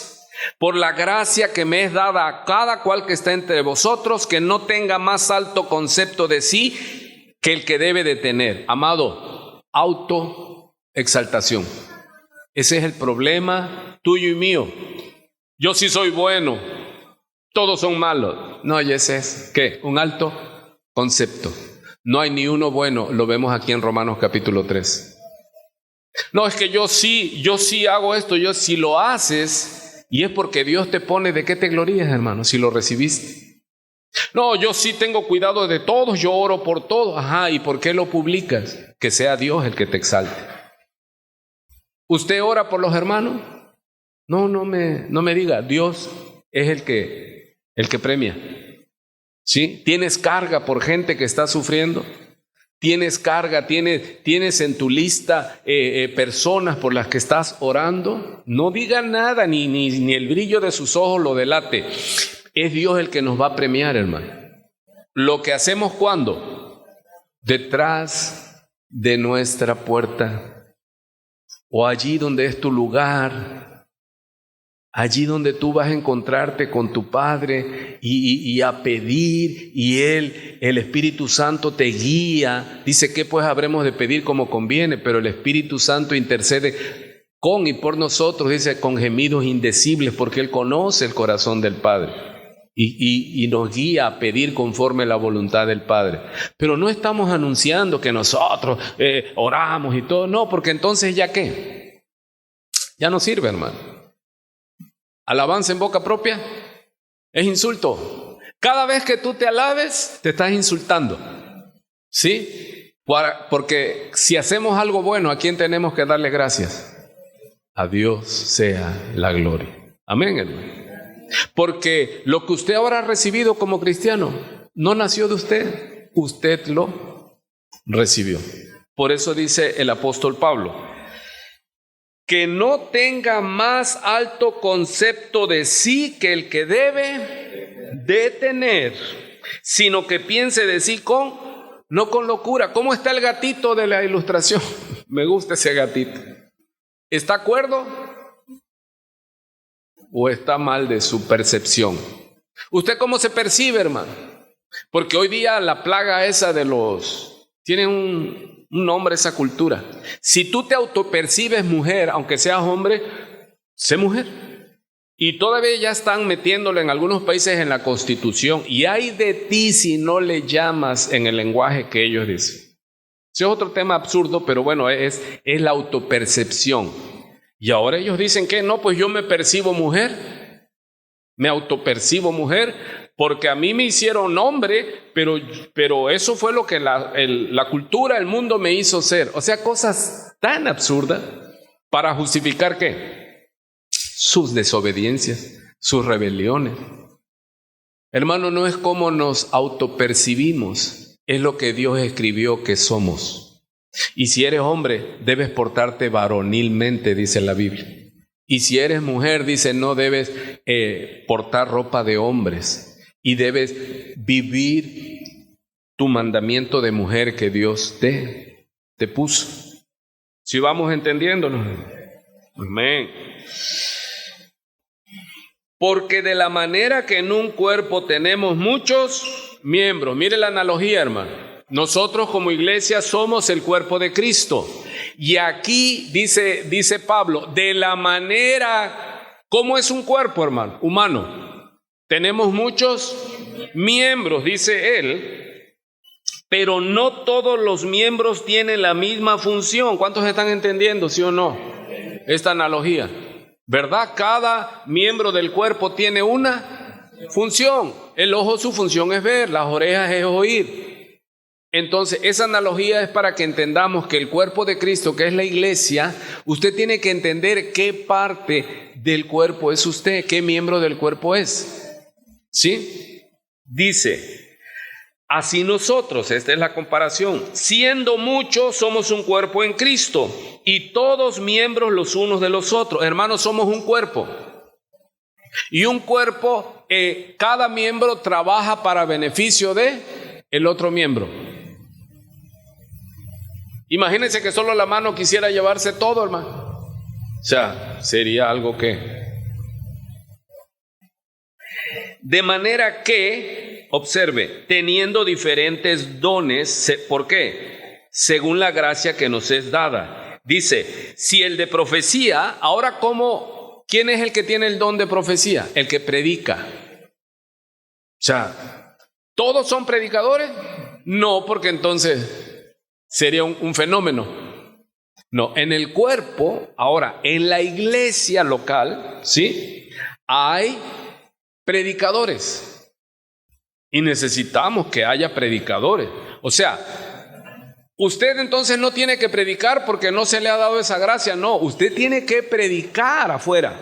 por la gracia que me es dada a cada cual que está entre vosotros, que no tenga más alto concepto de sí que el que debe de tener. Amado, autoexaltación. Ese es el problema tuyo y mío. Yo sí soy bueno, todos son malos. No, y ese es, ¿qué? Un alto concepto. No hay ni uno bueno, lo vemos aquí en Romanos capítulo 3. No, es que yo sí hago esto, yo si lo haces... Y es porque Dios te pone, ¿de qué te glorías, hermano? Si lo recibiste. No, yo sí tengo cuidado de todos, yo oro por todos. Ajá, ¿y por qué lo publicas? Que sea Dios el que te exalte. ¿Usted ora por los hermanos? No me diga, Dios es el que premia. ¿Sí? ¿Tienes carga por gente que está sufriendo? ¿Tienes carga, tienes en tu lista personas por las que estás orando? No diga nada, ni el brillo de sus ojos lo delate. Es Dios el que nos va a premiar, hermano. Lo que hacemos ¿cuándo? Detrás de nuestra puerta o allí donde es tu lugar. Allí donde tú vas a encontrarte con tu Padre y a pedir, y el Espíritu Santo te guía. Dice que pues habremos de pedir como conviene, pero el Espíritu Santo intercede con y por nosotros, dice, con gemidos indecibles, porque Él conoce el corazón del Padre. y nos guía a pedir conforme la voluntad del Padre. Pero no estamos anunciando que nosotros oramos y todo, no, porque entonces ¿ya qué? Ya no sirve, hermano. Alabanza en boca propia es insulto. Cada vez que tú te alabes, te estás insultando. ¿Sí? Porque si hacemos algo bueno, ¿a quién tenemos que darle gracias? A Dios sea la gloria. Amén, hermano. Porque lo que usted ahora ha recibido como cristiano no nació de usted, usted lo recibió. Por eso dice el apóstol Pablo, que no tenga más alto concepto de sí que el que debe de tener, sino que piense de sí no con locura. ¿Cómo está el gatito de la ilustración? Me gusta ese gatito. ¿Está cuerdo o está mal de su percepción? ¿Usted cómo se percibe, hermano? Porque hoy día la plaga esa tiene un nombre esa cultura. Si tú te autopercibes mujer, aunque seas hombre, sé mujer. Y todavía ya están metiéndolo en algunos países en la Constitución. Y hay de ti si no le llamas en el lenguaje que ellos dicen. Ese es otro tema absurdo, pero bueno, es la autopercepción. Y ahora ellos dicen que no, pues yo me percibo mujer. Me autopercibo mujer porque a mí me hicieron hombre, pero eso fue lo que la cultura, el mundo me hizo ser. O sea, cosas tan absurdas para justificar ¿qué? Sus desobediencias, sus rebeliones. Hermano, no es como nos autopercibimos, es lo que Dios escribió que somos. Y si eres hombre, debes portarte varonilmente, dice la Biblia. Y si eres mujer, dice, no debes portar ropa de hombres. Y debes vivir tu mandamiento de mujer que Dios te puso. Si vamos entendiéndonos. Amén. Porque de la manera que en un cuerpo tenemos muchos miembros. Mire la analogía, hermano. Nosotros como iglesia somos el cuerpo de Cristo. Y aquí dice Pablo, de la manera, ¿cómo es un cuerpo, hermano? Humano. Tenemos muchos miembros, dice él, pero no todos los miembros tienen la misma función. ¿Cuántos están entendiendo, sí o no? Esta analogía. ¿Verdad? Cada miembro del cuerpo tiene una función. El ojo, su función es ver, las orejas es oír. Entonces, esa analogía es para que entendamos que el cuerpo de Cristo, que es la iglesia, usted tiene que entender qué parte del cuerpo es usted, qué miembro del cuerpo es. ¿Sí? Dice, así nosotros, esta es la comparación, siendo muchos somos un cuerpo en Cristo y todos miembros los unos de los otros. Hermanos, somos un cuerpo. Y un cuerpo, cada miembro trabaja para beneficio de el otro miembro. Imagínense que solo la mano quisiera llevarse todo, hermano. O sea, sería algo que... De manera que, observe, teniendo diferentes dones, ¿por qué? Según la gracia que nos es dada. Dice, si el de profecía, ahora ¿quién es el que tiene el don de profecía? El que predica. O sea, ¿todos son predicadores? No, porque entonces sería un fenómeno. No, en el cuerpo, ahora, en la iglesia local, ¿sí? Hay predicadores. Y necesitamos que haya predicadores. O sea, usted entonces no tiene que predicar porque no se le ha dado esa gracia. No, usted tiene que predicar afuera.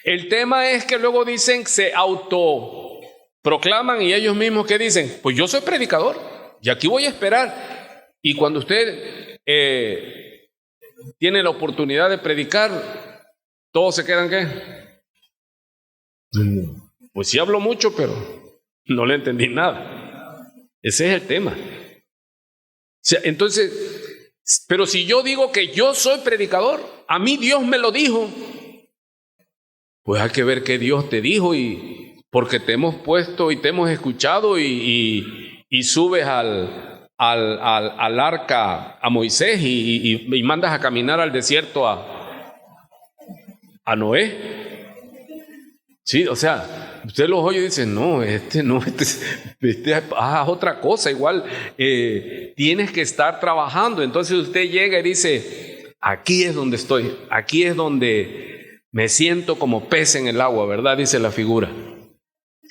El tema es que luego dicen, se autoproclaman y ellos mismos que dicen, pues yo soy predicador y aquí voy a esperar. Y cuando usted tiene la oportunidad de predicar, todos se quedan ¿qué? Pues sí hablo mucho, pero no le entendí nada. Ese es el tema. O sea, entonces, pero si yo digo que yo soy predicador, a mí Dios me lo dijo, pues hay que ver qué Dios te dijo, y porque te hemos puesto y te hemos escuchado y subes al arca a Moisés y mandas a caminar al desierto a Noé. O Sí, o sea, usted los oye y dice, no, este haz otra cosa, igual tienes que estar trabajando. Entonces usted llega y dice, aquí es donde estoy, aquí es donde me siento como pez en el agua, ¿verdad? Dice la figura.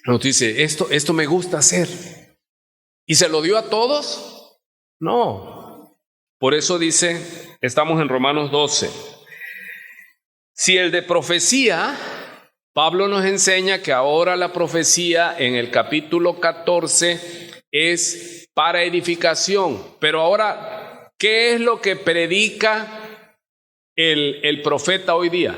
Nos dice, esto me gusta hacer. ¿Y se lo dio a todos? No. Por eso dice, estamos en Romanos 12. Si el de profecía, Pablo nos enseña que ahora la profecía en el capítulo 14 es para edificación. Pero ahora, ¿qué es lo que predica el profeta hoy día?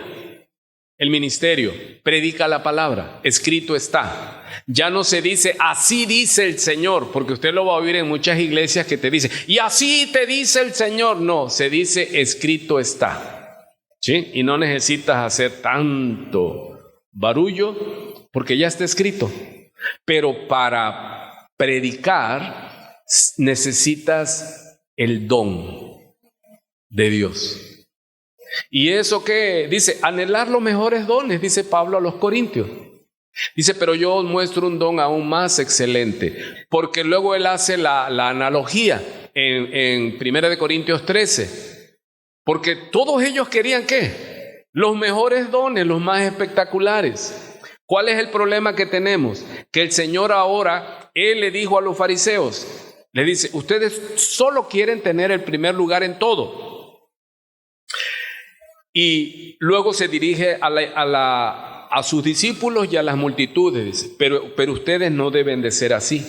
El ministerio predica la palabra, escrito está. Ya no se dice, así dice el Señor, porque usted lo va a oír en muchas iglesias que te dicen, y así te dice el Señor. No, se dice, escrito está. ¿Sí? Y no necesitas hacer tanto barullo, porque ya está escrito. Pero para predicar necesitas el don de Dios. Y eso que dice, anhelar los mejores dones, dice Pablo a los Corintios. Dice, pero yo os muestro un don aún más excelente, porque luego él hace la analogía en 1 Corintios 13, porque todos ellos querían ¿qué? Los mejores dones, los más espectaculares. ¿Cuál es el problema que tenemos? Que el Señor ahora, Él le dijo a los fariseos, le dice, ustedes solo quieren tener el primer lugar en todo. Y luego se dirige a sus discípulos y a las multitudes, pero ustedes no deben de ser así.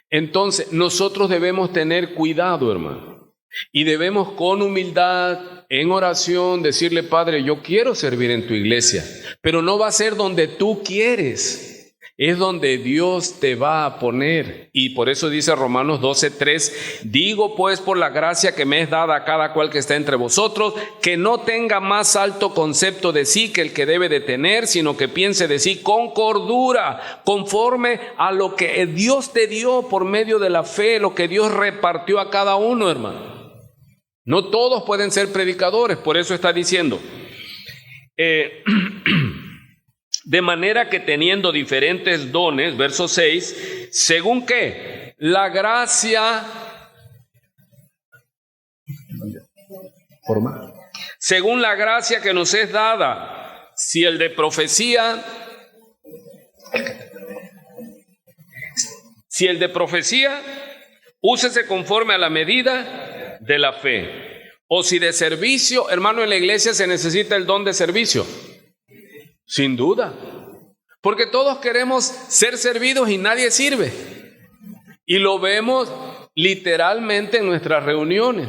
Entonces nosotros debemos tener cuidado, hermano, y debemos con humildad, en oración, decirle, Padre, yo quiero servir en tu iglesia, pero no va a ser donde tú quieres. Es donde Dios te va a poner. Y por eso dice Romanos 12:3, digo pues por la gracia que me es dada a cada cual que está entre vosotros, que no tenga más alto concepto de sí que el que debe de tener, sino que piense de sí con cordura, conforme a lo que Dios te dio por medio de la fe, lo que Dios repartió a cada uno, hermano. No todos pueden ser predicadores, por eso está diciendo, de manera que teniendo diferentes dones, verso 6, según ¿qué? La gracia, según la gracia que nos es dada, si el de profecía, úsese conforme a la medida de la fe. O si de servicio, hermano, en la iglesia se necesita el don de servicio. Sin duda, porque todos queremos ser servidos y nadie sirve. Y lo vemos literalmente en nuestras reuniones.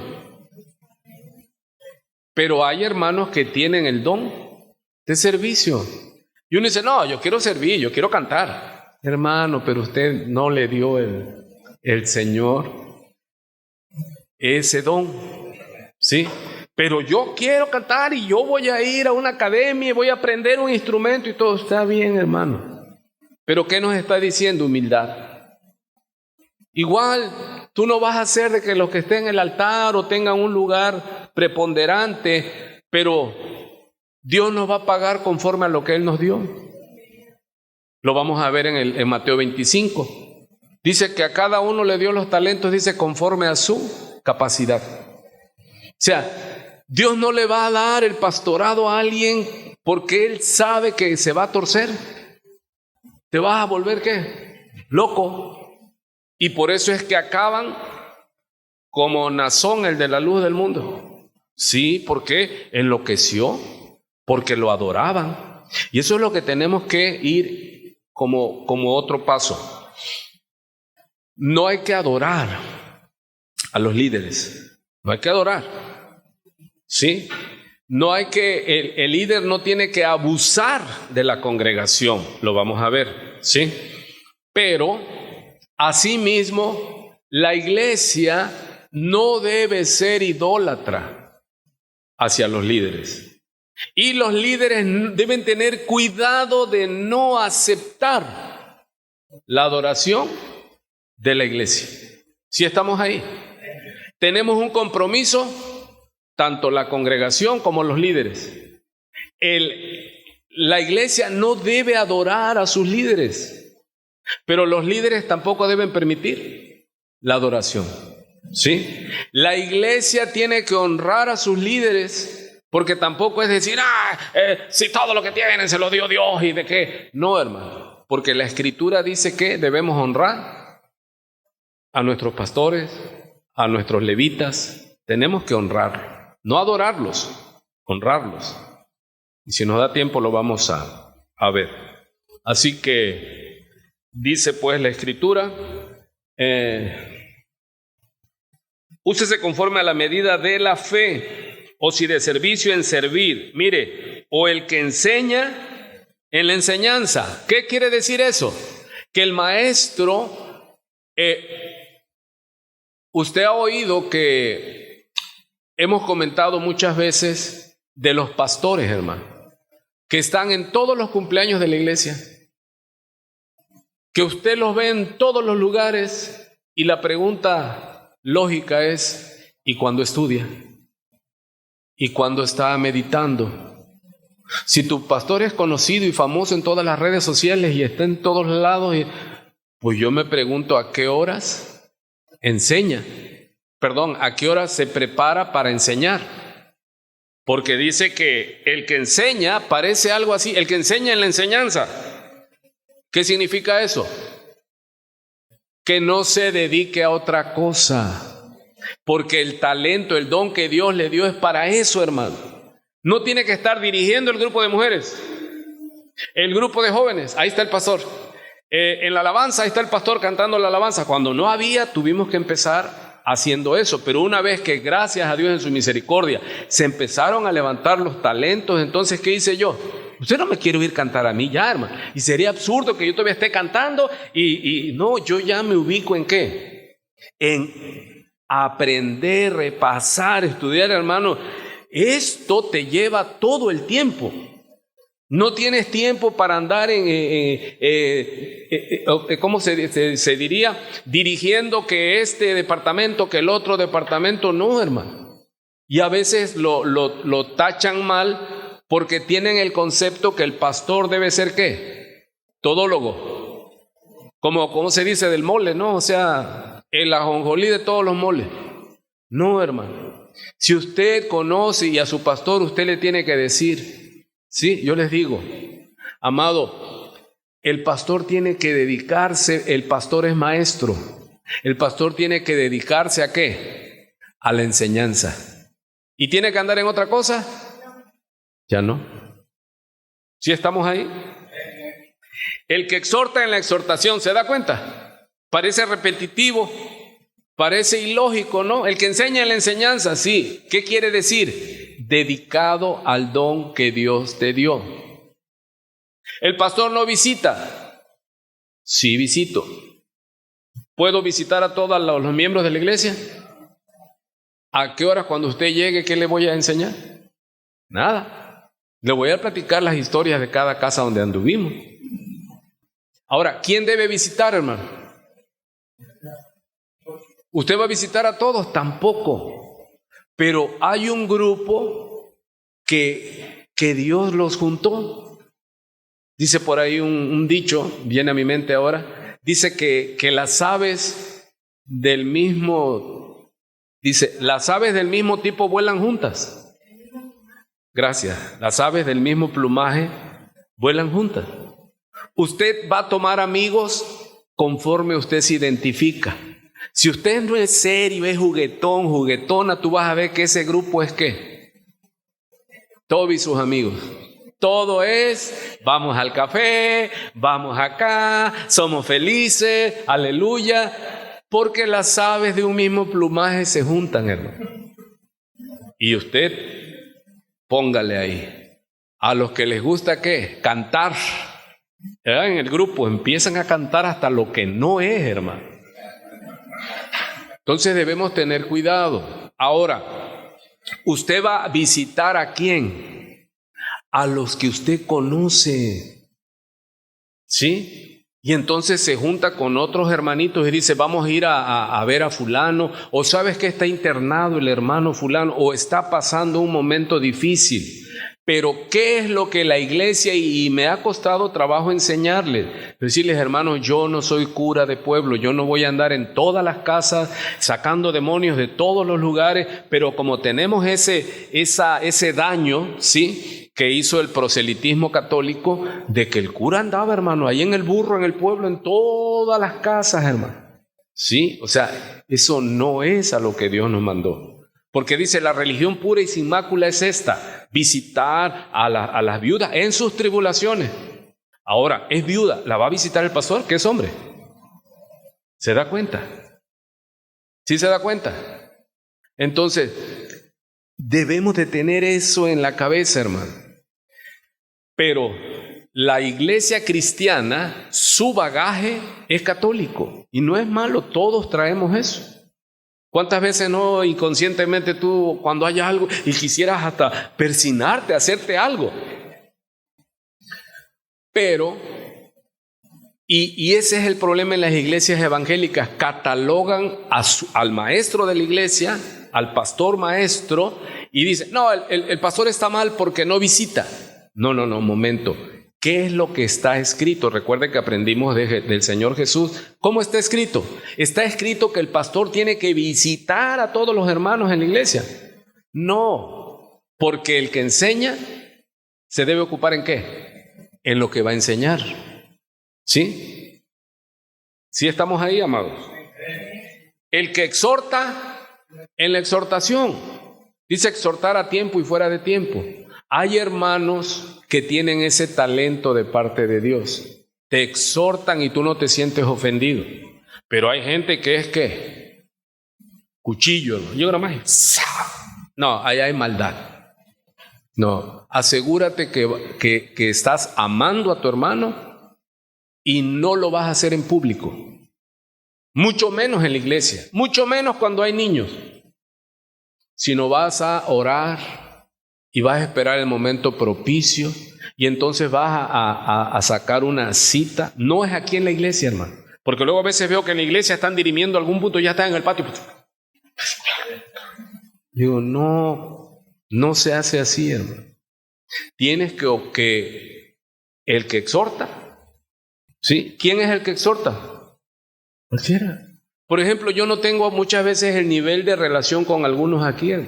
Pero hay hermanos que tienen el don de servicio. Y uno dice, no, yo quiero servir, yo quiero cantar. Hermano, pero usted no le dio el Señor ese don, ¿sí? Pero yo quiero cantar y yo voy a ir a una academia y voy a aprender un instrumento y todo está bien, hermano. Pero ¿qué nos está diciendo? Humildad. Igual, tú no vas a hacer de que los que estén en el altar o tengan un lugar preponderante, pero Dios nos va a pagar conforme a lo que Él nos dio. Lo vamos a ver en Mateo 25. Dice que a cada uno le dio los talentos, dice, conforme a su capacidad. O sea, Dios no le va a dar el pastorado a alguien porque Él sabe que se va a torcer. Te vas a volver, ¿qué? Loco. Y por eso es que acaban como Nazón, el de la luz del mundo. Sí, porque enloqueció, porque lo adoraban. Y eso es lo que tenemos que ir como otro paso. No hay que adorar a los líderes. No hay que adorar. ¿Sí? No hay que, el líder no tiene que abusar de la congregación, lo vamos a ver, ¿sí? Pero, asimismo, la iglesia no debe ser idólatra hacia los líderes. Y los líderes deben tener cuidado de no aceptar la adoración de la iglesia. ¿Sí estamos ahí? Tenemos un compromiso, tanto la congregación como los líderes. la iglesia no debe adorar a sus líderes, pero los líderes tampoco deben permitir la adoración. ¿Sí? La iglesia tiene que honrar a sus líderes, porque tampoco es decir, si todo lo que tienen se lo dio Dios y de qué. No, hermano, porque la Escritura dice que debemos honrar a nuestros pastores, a nuestros levitas. Tenemos que honrar, no adorarlos, honrarlos. Y si nos da tiempo lo vamos a ver. Así que dice pues la Escritura, úsese conforme a la medida de la fe, o si de servicio en servir. Mire, o el que enseña en la enseñanza. ¿Qué quiere decir eso? Que el maestro, usted ha oído que hemos comentado muchas veces de los pastores, hermano, que están en todos los cumpleaños de la iglesia, que usted los ve en todos los lugares, y la pregunta lógica es, ¿y cuándo estudia? ¿Y cuándo está meditando? Si tu pastor es conocido y famoso en todas las redes sociales y está en todos lados, pues yo me pregunto a qué horas enseña. Perdón, a qué horas se prepara para enseñar. Porque dice que el que enseña parece algo así, el que enseña en la enseñanza. ¿Qué significa eso? Que no se dedique a otra cosa. Porque el talento, el don que Dios le dio es para eso, hermano. No tiene que estar dirigiendo el grupo de mujeres, el grupo de jóvenes, ahí está el pastor. En la alabanza, ahí está el pastor cantando la alabanza. Cuando no había, tuvimos que empezar haciendo eso. Pero una vez que, gracias a Dios en su misericordia, se empezaron a levantar los talentos, entonces, ¿qué hice yo? Usted no me quiere oír cantar a mí ya, hermano. Y sería absurdo que yo todavía esté cantando y no, yo ya me ubico ¿en qué? En aprender, repasar, estudiar, hermano. Esto te lleva todo el tiempo. No tienes tiempo para andar ¿cómo se diría? Dirigiendo que este departamento, que el otro departamento. No, hermano. Y a veces lo tachan mal porque tienen el concepto que el pastor debe ser ¿qué? Todólogo. Como se dice del mole, ¿no? O sea, el ajonjolí de todos los moles. No, hermano. Si usted conoce y a su pastor usted le tiene que decir, sí, yo les digo, amado, el pastor tiene que dedicarse, el pastor es maestro, el pastor tiene que dedicarse ¿a qué? A la enseñanza. ¿Y tiene que andar en otra cosa? Ya no. ¿Sí estamos ahí? El que exhorta en la exhortación, ¿se da cuenta? Parece repetitivo. Parece ilógico, ¿no? El que enseña en la enseñanza, sí. ¿Qué quiere decir? Dedicado al don que Dios te dio. El pastor no visita. Sí visito. ¿Puedo visitar a todos los miembros de la iglesia? ¿A qué hora cuando usted llegue, qué le voy a enseñar? Nada. Le voy a platicar las historias de cada casa donde anduvimos. Ahora, ¿quién debe visitar, hermano? ¿Usted va a visitar a todos? Tampoco. Pero hay un grupo que Dios los juntó. Dice por ahí un dicho, viene a mi mente ahora, dice que las aves del mismo, dice, las aves del mismo tipo vuelan juntas. Gracias. Las aves del mismo plumaje vuelan juntas. Usted va a tomar amigos conforme usted se identifica. Si usted no es serio, es juguetón, juguetona, tú vas a ver que ese grupo es ¿qué? Toby y sus amigos. Todo es, vamos al café, vamos acá, somos felices, aleluya, porque las aves de un mismo plumaje se juntan, hermano. Y usted, póngale ahí. A los que les gusta ¿qué? Cantar. En el grupo empiezan a cantar hasta lo que no es, hermano. Entonces debemos tener cuidado. Ahora, ¿usted va a visitar a quién? A los que usted conoce. ¿Sí? Y entonces se junta con otros hermanitos y dice, vamos a ir a ver a fulano, o sabes que está internado el hermano fulano, o está pasando un momento difícil. Pero ¿qué es lo que la iglesia, y me ha costado trabajo enseñarles? Decirles, hermanos, yo no soy cura de pueblo, yo no voy a andar en todas las casas sacando demonios de todos los lugares, pero como tenemos ese daño, ¿sí?, que hizo el proselitismo católico, de que el cura andaba, hermano, ahí en el burro, en el pueblo, en todas las casas, hermano. Sí, o sea, eso no es a lo que Dios nos mandó. Porque dice, la religión pura y sin mácula es esta: visitar a las viudas en sus tribulaciones. Ahora, es viuda, ¿la va a visitar el pastor, que es hombre? ¿Se da cuenta? ¿Sí se da cuenta? Entonces, debemos de tener eso en la cabeza, hermano. Pero la iglesia cristiana, su bagaje es católico. Y no es malo, todos traemos eso. ¿Cuántas veces no inconscientemente tú, cuando haya algo y quisieras hasta persignarte, hacerte algo? Pero, y ese es el problema en las iglesias evangélicas, catalogan al maestro de la iglesia, al pastor maestro, y dicen, no, el pastor está mal porque no visita. No, momento. ¿Qué es lo que está escrito? Recuerden que aprendimos del Señor Jesús. ¿Cómo está escrito? Está escrito que el pastor tiene que visitar a todos los hermanos en la iglesia. No, porque el que enseña se debe ocupar ¿en qué? En lo que va a enseñar. ¿Sí? ¿Sí estamos ahí, amados? El que exhorta en la exhortación. Dice exhortar a tiempo y fuera de tiempo. Hay hermanos que tienen ese talento de parte de Dios. Te exhortan y tú no te sientes ofendido. Pero hay gente que es ¿qué? Cuchillo, ¿no? Yo más. No, ahí hay maldad. No, asegúrate que estás amando a tu hermano y no lo vas a hacer en público. Mucho menos en la iglesia, mucho menos cuando hay niños. Sino vas a orar y vas a esperar el momento propicio y entonces vas a sacar una cita. No es aquí en la iglesia, hermano. Porque luego a veces veo que en la iglesia están dirimiendo algún punto y ya están en el patio. Digo, no se hace así, hermano. Tienes que el que exhorta, ¿sí? ¿Quién es el que exhorta? Cualquiera. Por ejemplo, yo no tengo muchas veces el nivel de relación con algunos aquí, o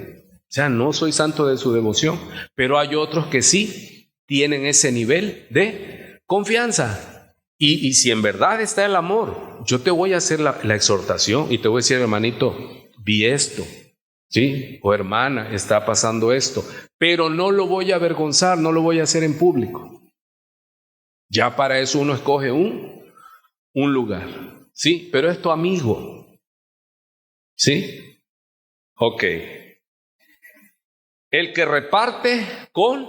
sea, no soy santo de su devoción, pero hay otros que sí tienen ese nivel de confianza. Y si en verdad está el amor, yo te voy a hacer la exhortación y te voy a decir, hermanito, vi esto, ¿sí? O hermana, está pasando esto, pero no lo voy a avergonzar, no lo voy a hacer en público. Ya para eso uno escoge un lugar, ¿sí? Pero es tu amigo, ¿sí? Ok. El que reparte con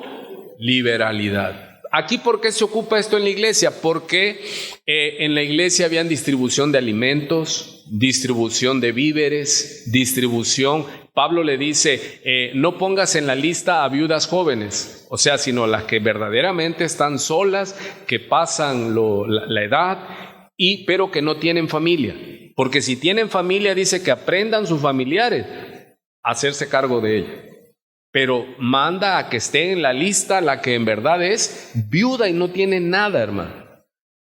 liberalidad. Aquí, ¿por qué se ocupa esto en la iglesia? Porque en la iglesia habían distribución de alimentos, distribución de víveres, distribución. Pablo le dice, no pongas en la lista a viudas jóvenes, o sea, sino las que verdaderamente están solas, que pasan la edad, pero que no tienen familia. Porque si tienen familia, dice que aprendan sus familiares a hacerse cargo de ella. Pero manda a que esté en la lista la que en verdad es viuda y no tiene nada, hermano.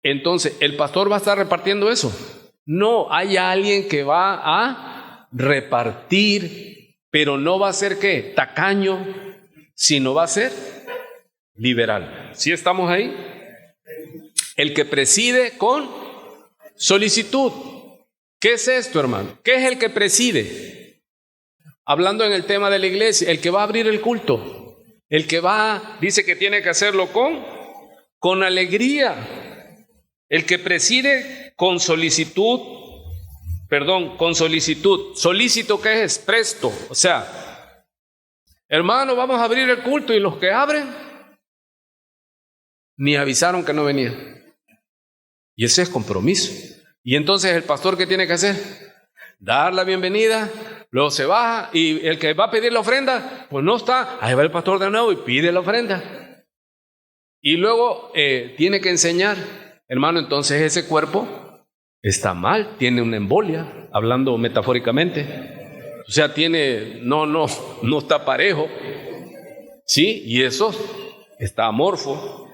Entonces, ¿el pastor va a estar repartiendo eso? No, hay alguien que va a repartir, pero no va a ser ¿qué? Tacaño, sino va a ser liberal. ¿Sí estamos ahí? El que preside con solicitud. ¿Qué es esto, hermano? ¿Qué es el que preside? Hablando en el tema de la iglesia, el que va a abrir el culto, el que dice que tiene que hacerlo con alegría, el que preside con solicitud, solícito, ¿qué es? Presto, o sea, hermano, vamos a abrir el culto, y los que abren, ni avisaron que no venían, y ese es compromiso. Y entonces el pastor, ¿qué tiene que hacer? Dar la bienvenida. Luego se baja y el que va a pedir la ofrenda, pues no está. Ahí va el pastor de nuevo y pide la ofrenda. Y luego tiene que enseñar. Hermano, entonces ese cuerpo está mal, tiene una embolia, hablando metafóricamente. O sea, no está parejo. ¿Sí? Y eso está amorfo.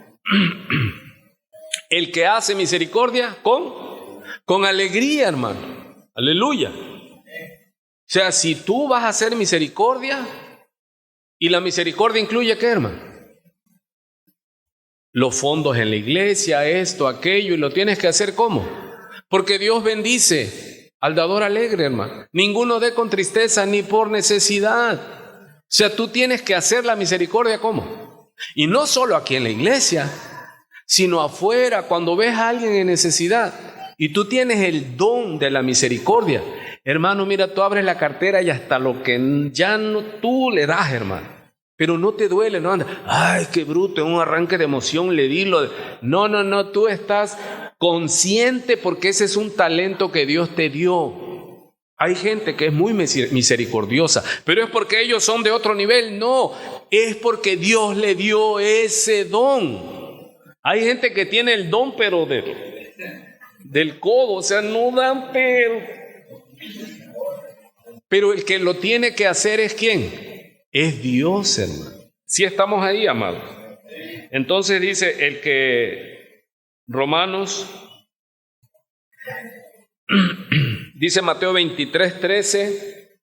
El que hace misericordia con alegría, hermano. Aleluya. O sea, si tú vas a hacer misericordia, y la misericordia incluye ¿qué, hermano? Los fondos en la iglesia, esto, aquello, y lo tienes que hacer ¿cómo? Porque Dios bendice al dador alegre, hermano. Ninguno dé con tristeza ni por necesidad. O sea, tú tienes que hacer la misericordia ¿cómo? Y no solo aquí en la iglesia, sino afuera, cuando ves a alguien en necesidad y tú tienes el don de la misericordia. Hermano, mira, tú abres la cartera y hasta lo que ya no tú le das, hermano. Pero no te duele, no anda, ay, qué bruto, en un arranque de emoción le di lo. No, tú estás consciente porque ese es un talento que Dios te dio. Hay gente que es muy misericordiosa, pero es porque ellos son de otro nivel. No, es porque Dios le dio ese don. Hay gente que tiene el don, pero del codo, o sea, no dan, pero el que lo tiene que hacer es ¿quién? Es Dios, hermano. Sí estamos ahí, amados. Entonces dice el que Romanos, dice Mateo 23:13,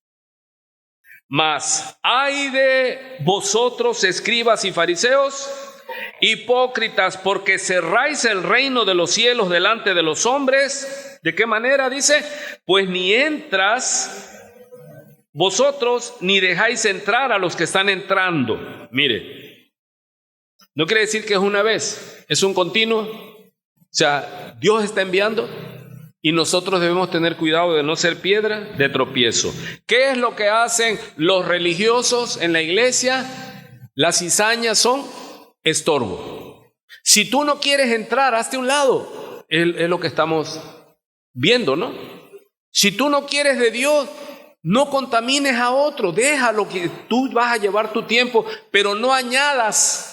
mas ay de vosotros, escribas y fariseos, hipócritas, porque cerráis el reino de los cielos delante de los hombres. ¿De qué manera? Dice, pues ni entras vosotros, ni dejáis entrar a los que están entrando. Mire, no quiere decir que es una vez, es un continuo. O sea, Dios está enviando y nosotros debemos tener cuidado de no ser piedra de tropiezo. ¿Qué es lo que hacen los religiosos en la iglesia? Las cizañas son estorbo. Si tú no quieres entrar, hazte a un lado. Es lo que estamos viendo, ¿no? Si tú no quieres de Dios, no contamines a otro. Déjalo, que tú vas a llevar tu tiempo, pero no añadas.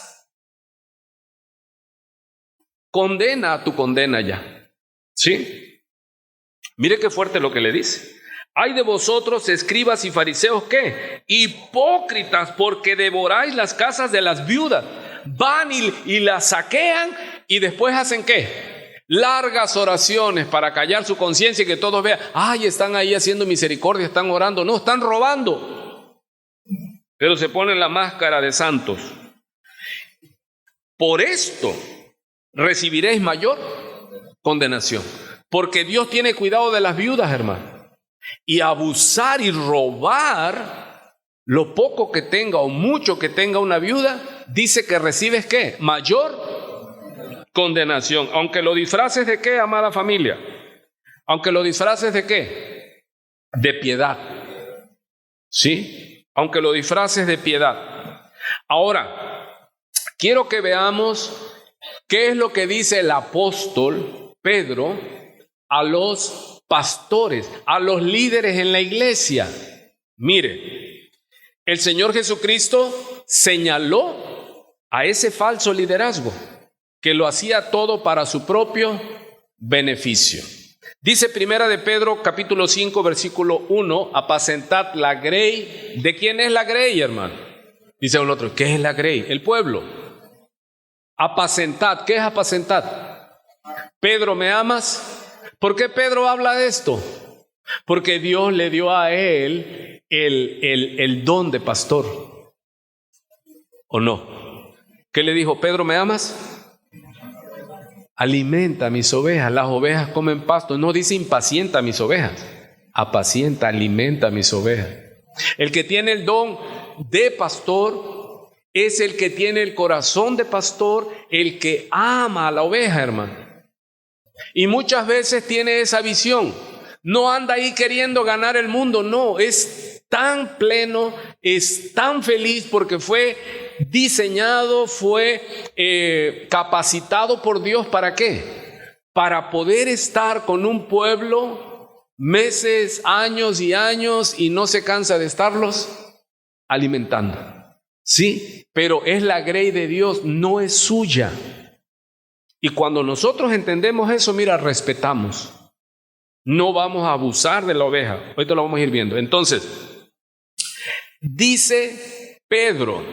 Condena a tu condena ya. ¿Sí? Mire qué fuerte lo que le dice. Ay de vosotros, escribas y fariseos, ¿qué? Hipócritas, porque devoráis las casas de las viudas. Van y las saquean y después hacen ¿qué? Largas oraciones para callar su conciencia y que todos vean, ay, están ahí haciendo misericordia, están orando. No, están robando. Pero se ponen la máscara de santos. Por esto recibiréis mayor condenación. Porque Dios tiene cuidado de las viudas, hermano. Y abusar y robar lo poco que tenga o mucho que tenga una viuda, dice que recibes ¿qué? Mayor condenación. Aunque lo disfraces de ¿qué, amada familia? Aunque lo disfraces de ¿qué? De piedad. ¿Sí? Aunque lo disfraces de piedad. Ahora, quiero que veamos qué es lo que dice el apóstol Pedro a los pastores, a los líderes en la iglesia. Mire, el Señor Jesucristo señaló a ese falso liderazgo que lo hacía todo para su propio beneficio. Dice Primera de Pedro, capítulo 5, versículo 1, apacentad la grey. ¿De quién es la grey, hermano? Dice el otro, ¿qué es la grey? El pueblo. Apacentad, ¿qué es apacentad? Pedro, ¿me amas? ¿Por qué Pedro habla de esto? Porque Dios le dio a él el don de pastor. ¿O no? ¿Qué le dijo? Pedro, ¿me amas? Alimenta a mis ovejas. Las ovejas comen pasto. No dice impacienta a mis ovejas. Apacienta, alimenta a mis ovejas. El que tiene el don de pastor es el que tiene el corazón de pastor, el que ama a la oveja, hermano. Y muchas veces tiene esa visión. No anda ahí queriendo ganar el mundo, no, es tan pleno, es tan feliz porque fue diseñado, fue capacitado por Dios. ¿Para qué? Para poder estar con un pueblo meses, años y años y no se cansa de estarlos alimentando. Sí, pero es la grey de Dios, no es suya. Y cuando nosotros entendemos eso, mira, respetamos. No vamos a abusar de la oveja. Ahorita lo vamos a ir viendo. Entonces, dice Pedro,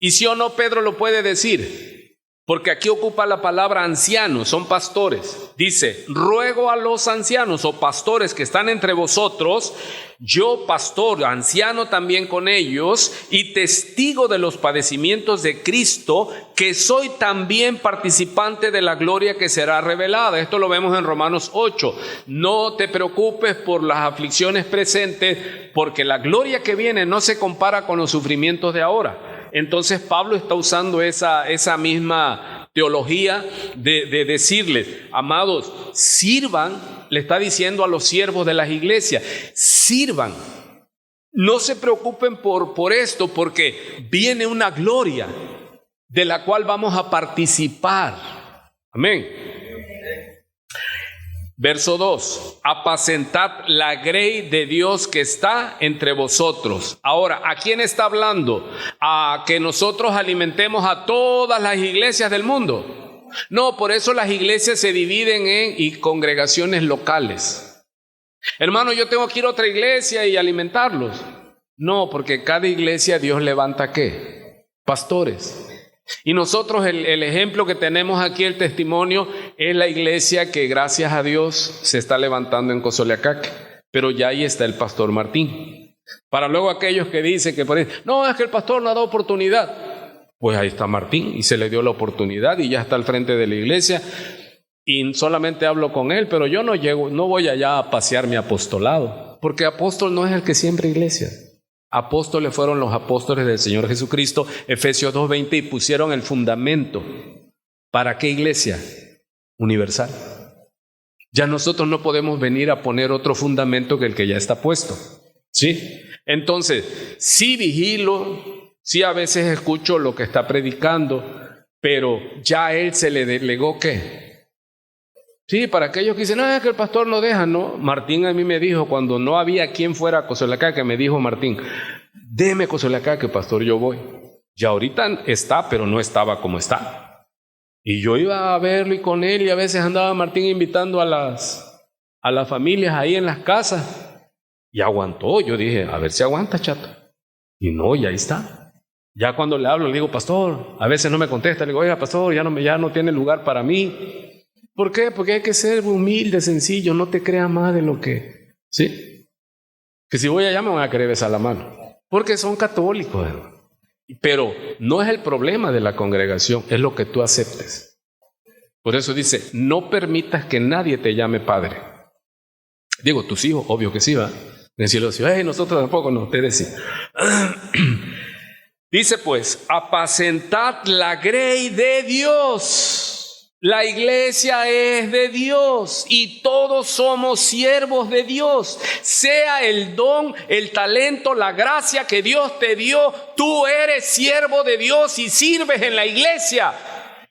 Y sí o no Pedro lo puede decir, porque aquí ocupa la palabra ancianos, son pastores. Dice, ruego a los ancianos o pastores que están entre vosotros, yo pastor, anciano también con ellos, y testigo de los padecimientos de Cristo, que soy también participante de la gloria que será revelada. Esto lo vemos en Romanos 8. No te preocupes por las aflicciones presentes, porque la gloria que viene no se compara con los sufrimientos de ahora. Entonces Pablo está usando esa misma teología de decirles, amados, sirvan, le está diciendo a los siervos de las iglesias, sirvan, no se preocupen por esto, porque viene una gloria de la cual vamos a participar. Amén. Verso 2, apacentad la grey de Dios que está entre vosotros. Ahora, ¿a quién está hablando? ¿A que nosotros alimentemos a todas las iglesias del mundo? No, por eso las iglesias se dividen en congregaciones locales. Hermano, yo tengo que ir a otra iglesia y alimentarlos. No, porque cada iglesia Dios levanta ¿qué? Pastores. Y nosotros el ejemplo que tenemos aquí, el testimonio, es la iglesia que gracias a Dios se está levantando en Cozoleacaque, pero ya ahí está el pastor Martín. Para luego aquellos que dicen que por ahí, no, es que el pastor no ha dado oportunidad, pues ahí está Martín y se le dio la oportunidad y ya está al frente de la iglesia y solamente hablo con él, pero yo no voy allá a pasear mi apostolado, porque apóstol no es el que siembra iglesia. Apóstoles fueron los apóstoles del Señor Jesucristo, Efesios 2:20, y pusieron el fundamento. ¿Para qué iglesia? Universal. Ya nosotros no podemos venir a poner otro fundamento que el que ya está puesto. ¿Sí? Entonces, sí vigilo, sí a veces escucho lo que está predicando, pero ya a él se le delegó ¿qué? Sí, para aquellos que dicen, no, es que el pastor no deja, no. Martín a mí me dijo, cuando no había quien fuera a Cozoleacaque, me dijo Martín, déme Cozoleacaque, pastor, yo voy. Ya ahorita está, pero no estaba como está. Y yo iba a verlo y con él, y a veces andaba Martín invitando a las familias ahí en las casas. Y aguantó, yo dije, a ver si aguanta, chato. Y no, ya ahí está. Ya cuando le hablo, le digo, pastor, a veces no me contesta, le digo, oiga, pastor, ya no tiene lugar para mí. ¿Por qué? Porque hay que ser humilde, sencillo, no te creas más de lo que... ¿Sí? Que si voy allá me van a querer besar la mano, porque son católicos, hermano. Pero no es el problema de la congregación, es lo que tú aceptes. Por eso dice, no permitas que nadie te llame padre. Digo, tus hijos, obvio que sí, va. En el cielo dice, nosotros tampoco, no, ustedes sí. Dice pues, apacentad la grey de Dios. La iglesia es de Dios y todos somos siervos de Dios. Sea el don, el talento, la gracia que Dios te dio, tú eres siervo de Dios y sirves en la iglesia.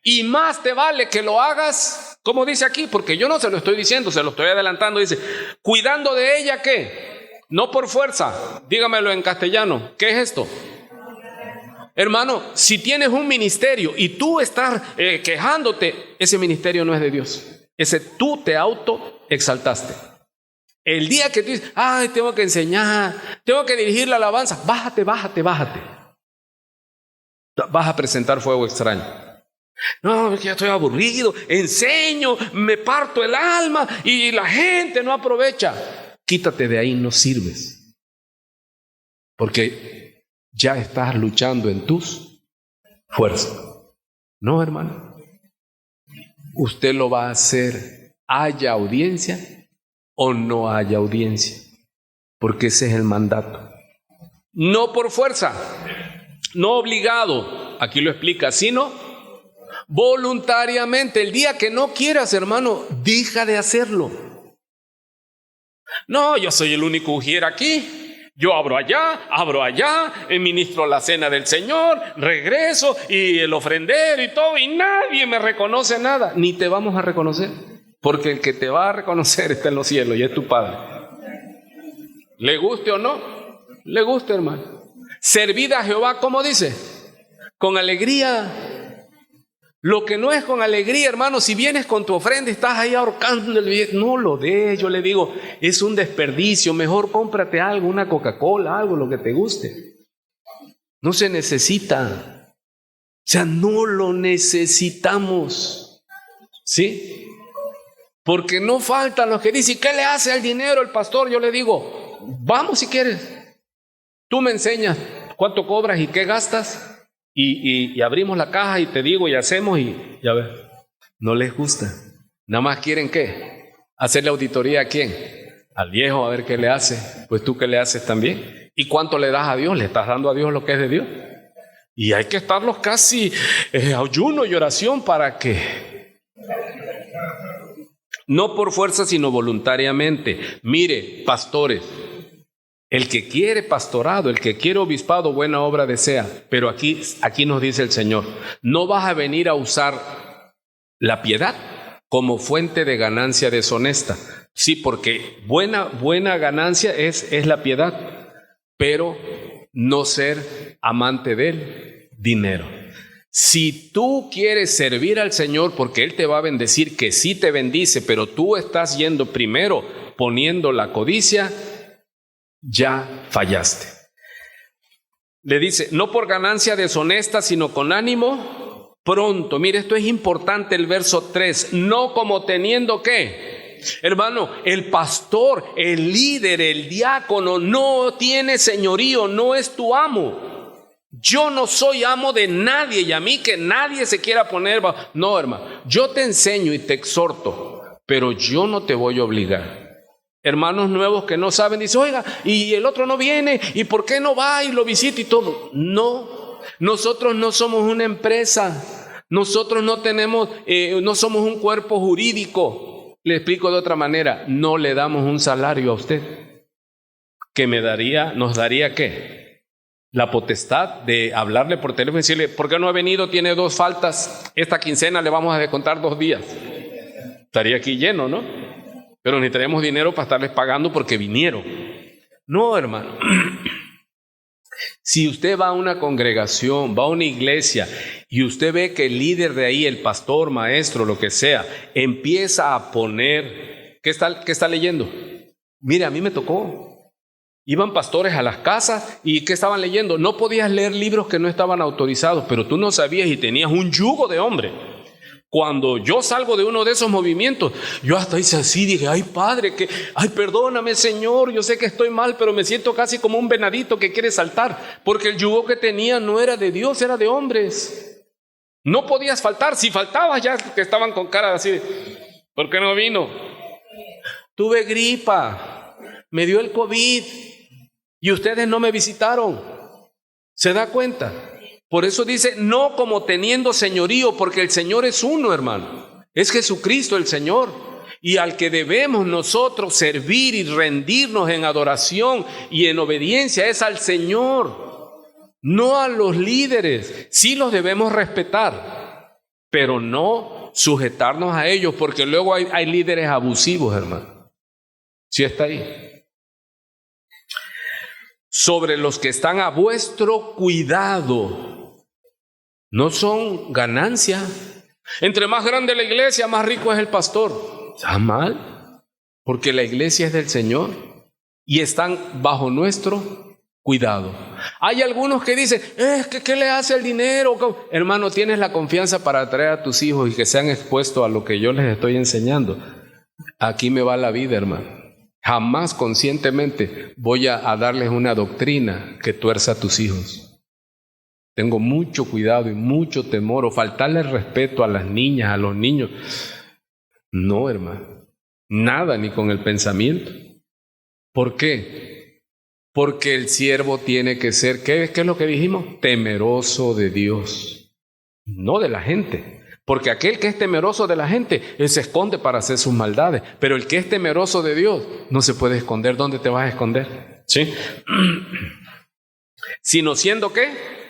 Y más te vale que lo hagas, como dice aquí, porque yo no se lo estoy diciendo, se lo estoy adelantando. Dice, cuidando de ella, ¿qué? No por fuerza. Dígamelo en castellano. ¿Qué es esto? Hermano, si tienes un ministerio y tú estás quejándote, ese ministerio no es de Dios. Ese tú te auto exaltaste. El día que tú dices, tengo que enseñar, tengo que dirigir la alabanza, bájate. Vas a presentar fuego extraño. No, es que ya estoy aburrido, enseño, me parto el alma y la gente no aprovecha. Quítate de ahí, no sirves. Porque ya estás luchando en tus fuerzas. No, hermano. Usted lo va a hacer, haya audiencia o no haya audiencia, porque ese es el mandato. No por fuerza, no obligado, aquí lo explica, sino voluntariamente. El día que no quieras, hermano, deja de hacerlo. No, yo soy el único ujier aquí. Yo abro allá, ministro la cena del Señor, regreso y el ofrendero y todo, y nadie me reconoce nada. Ni te vamos a reconocer, porque el que te va a reconocer está en los cielos y es tu Padre. ¿Le guste o no? Le guste, hermano. Servid a Jehová, ¿cómo dice? Con alegría. Lo que no es con alegría, hermano, si vienes con tu ofrenda y estás ahí ahorcando el billete, no lo des. Yo le digo, es un desperdicio. Mejor cómprate algo, una Coca-Cola, algo, lo que te guste. No se necesita. sea, no lo necesitamos. ¿Sí? Porque no faltan los que dicen, ¿qué le hace al dinero el pastor? Yo le digo, vamos si quieres. Tú me enseñas cuánto cobras y qué gastas. Y abrimos la caja y te digo y hacemos y ya ves. No les gusta. Nada más quieren ¿qué? Hacerle auditoría ¿a quién? Al viejo, a ver qué le hace. Pues tú qué le haces también. ¿Y cuánto le das a Dios? ¿Le estás dando a Dios lo que es de Dios? Y hay que estarlos casi ayuno y oración para que... No por fuerza, sino voluntariamente. Mire, pastores, el que quiere pastorado, el que quiere obispado, buena obra desea. Pero aquí nos dice el Señor, no vas a venir a usar la piedad como fuente de ganancia deshonesta. Sí, porque buena ganancia es la piedad, pero no ser amante del dinero. Si tú quieres servir al Señor porque Él te va a bendecir, que sí te bendice, pero tú estás yendo primero poniendo la codicia, ya fallaste. Le dice, no por ganancia deshonesta, sino con ánimo pronto. Mire, esto es importante, el verso 3. No como teniendo ¿qué? Hermano, el pastor, el líder, el diácono no tiene señorío, no es tu amo. Yo no soy amo de nadie y a mí que nadie se quiera poner. No, hermano, yo te enseño y te exhorto, pero yo no te voy a obligar. Hermanos nuevos que no saben, dicen, oiga, y el otro no viene, ¿y por qué no va y lo visita y todo? No, nosotros no somos una empresa, nosotros no tenemos, no somos un cuerpo jurídico. Le explico de otra manera, no le damos un salario a usted, que nos daría ¿qué? La potestad de hablarle por teléfono y decirle, ¿por qué no ha venido? Tiene 2 faltas, esta quincena le vamos a descontar 2 días. Estaría aquí lleno, ¿no? Pero necesitaremos dinero para estarles pagando porque vinieron. No, hermano. Si usted va a una congregación, va a una iglesia y usted ve que el líder de ahí, el pastor, maestro, lo que sea, empieza a poner, ¿qué está leyendo? Mire, a mí me tocó. Iban pastores a las casas y ¿qué estaban leyendo? No podías leer libros que no estaban autorizados, pero tú no sabías y tenías un yugo de hombre. Cuando yo salgo de uno de esos movimientos, yo hasta hice así, dije, ay padre, ay perdóname Señor, yo sé que estoy mal, pero me siento casi como un venadito que quiere saltar, porque el yugo que tenía no era de Dios, era de hombres. No podías faltar, si faltabas ya te estaban con cara así, ¿por qué no vino? Tuve gripa, me dio el COVID y ustedes no me visitaron. ¿Se da cuenta? Por eso dice, no como teniendo señorío, porque el Señor es uno, hermano. Es Jesucristo el Señor. Y al que debemos nosotros servir y rendirnos en adoración y en obediencia es al Señor, no a los líderes. Sí los debemos respetar, pero no sujetarnos a ellos, porque luego hay líderes abusivos, hermano. ¿Sí está ahí? Sobre los que están a vuestro cuidado. No son ganancia. Entre más grande la iglesia, más rico es el pastor. ¿Está mal? Porque la iglesia es del Señor y están bajo nuestro cuidado. Hay algunos que dicen, ¿qué le hace el dinero? Hermano, tienes la confianza para traer a tus hijos y que sean expuestos a lo que yo les estoy enseñando. Aquí me va la vida, hermano. Jamás conscientemente voy a darles una doctrina que tuerza a tus hijos. Tengo mucho cuidado y mucho temor, o faltarle respeto a las niñas, a los niños. No, hermano, nada, ni con el pensamiento. ¿Por qué? Porque el siervo tiene que ser, ¿qué es lo que dijimos? Temeroso de Dios, no de la gente. Porque aquel que es temeroso de la gente, él se esconde para hacer sus maldades. Pero el que es temeroso de Dios, no se puede esconder. ¿Dónde te vas a esconder? ¿Sí? Sino siendo, ¿qué?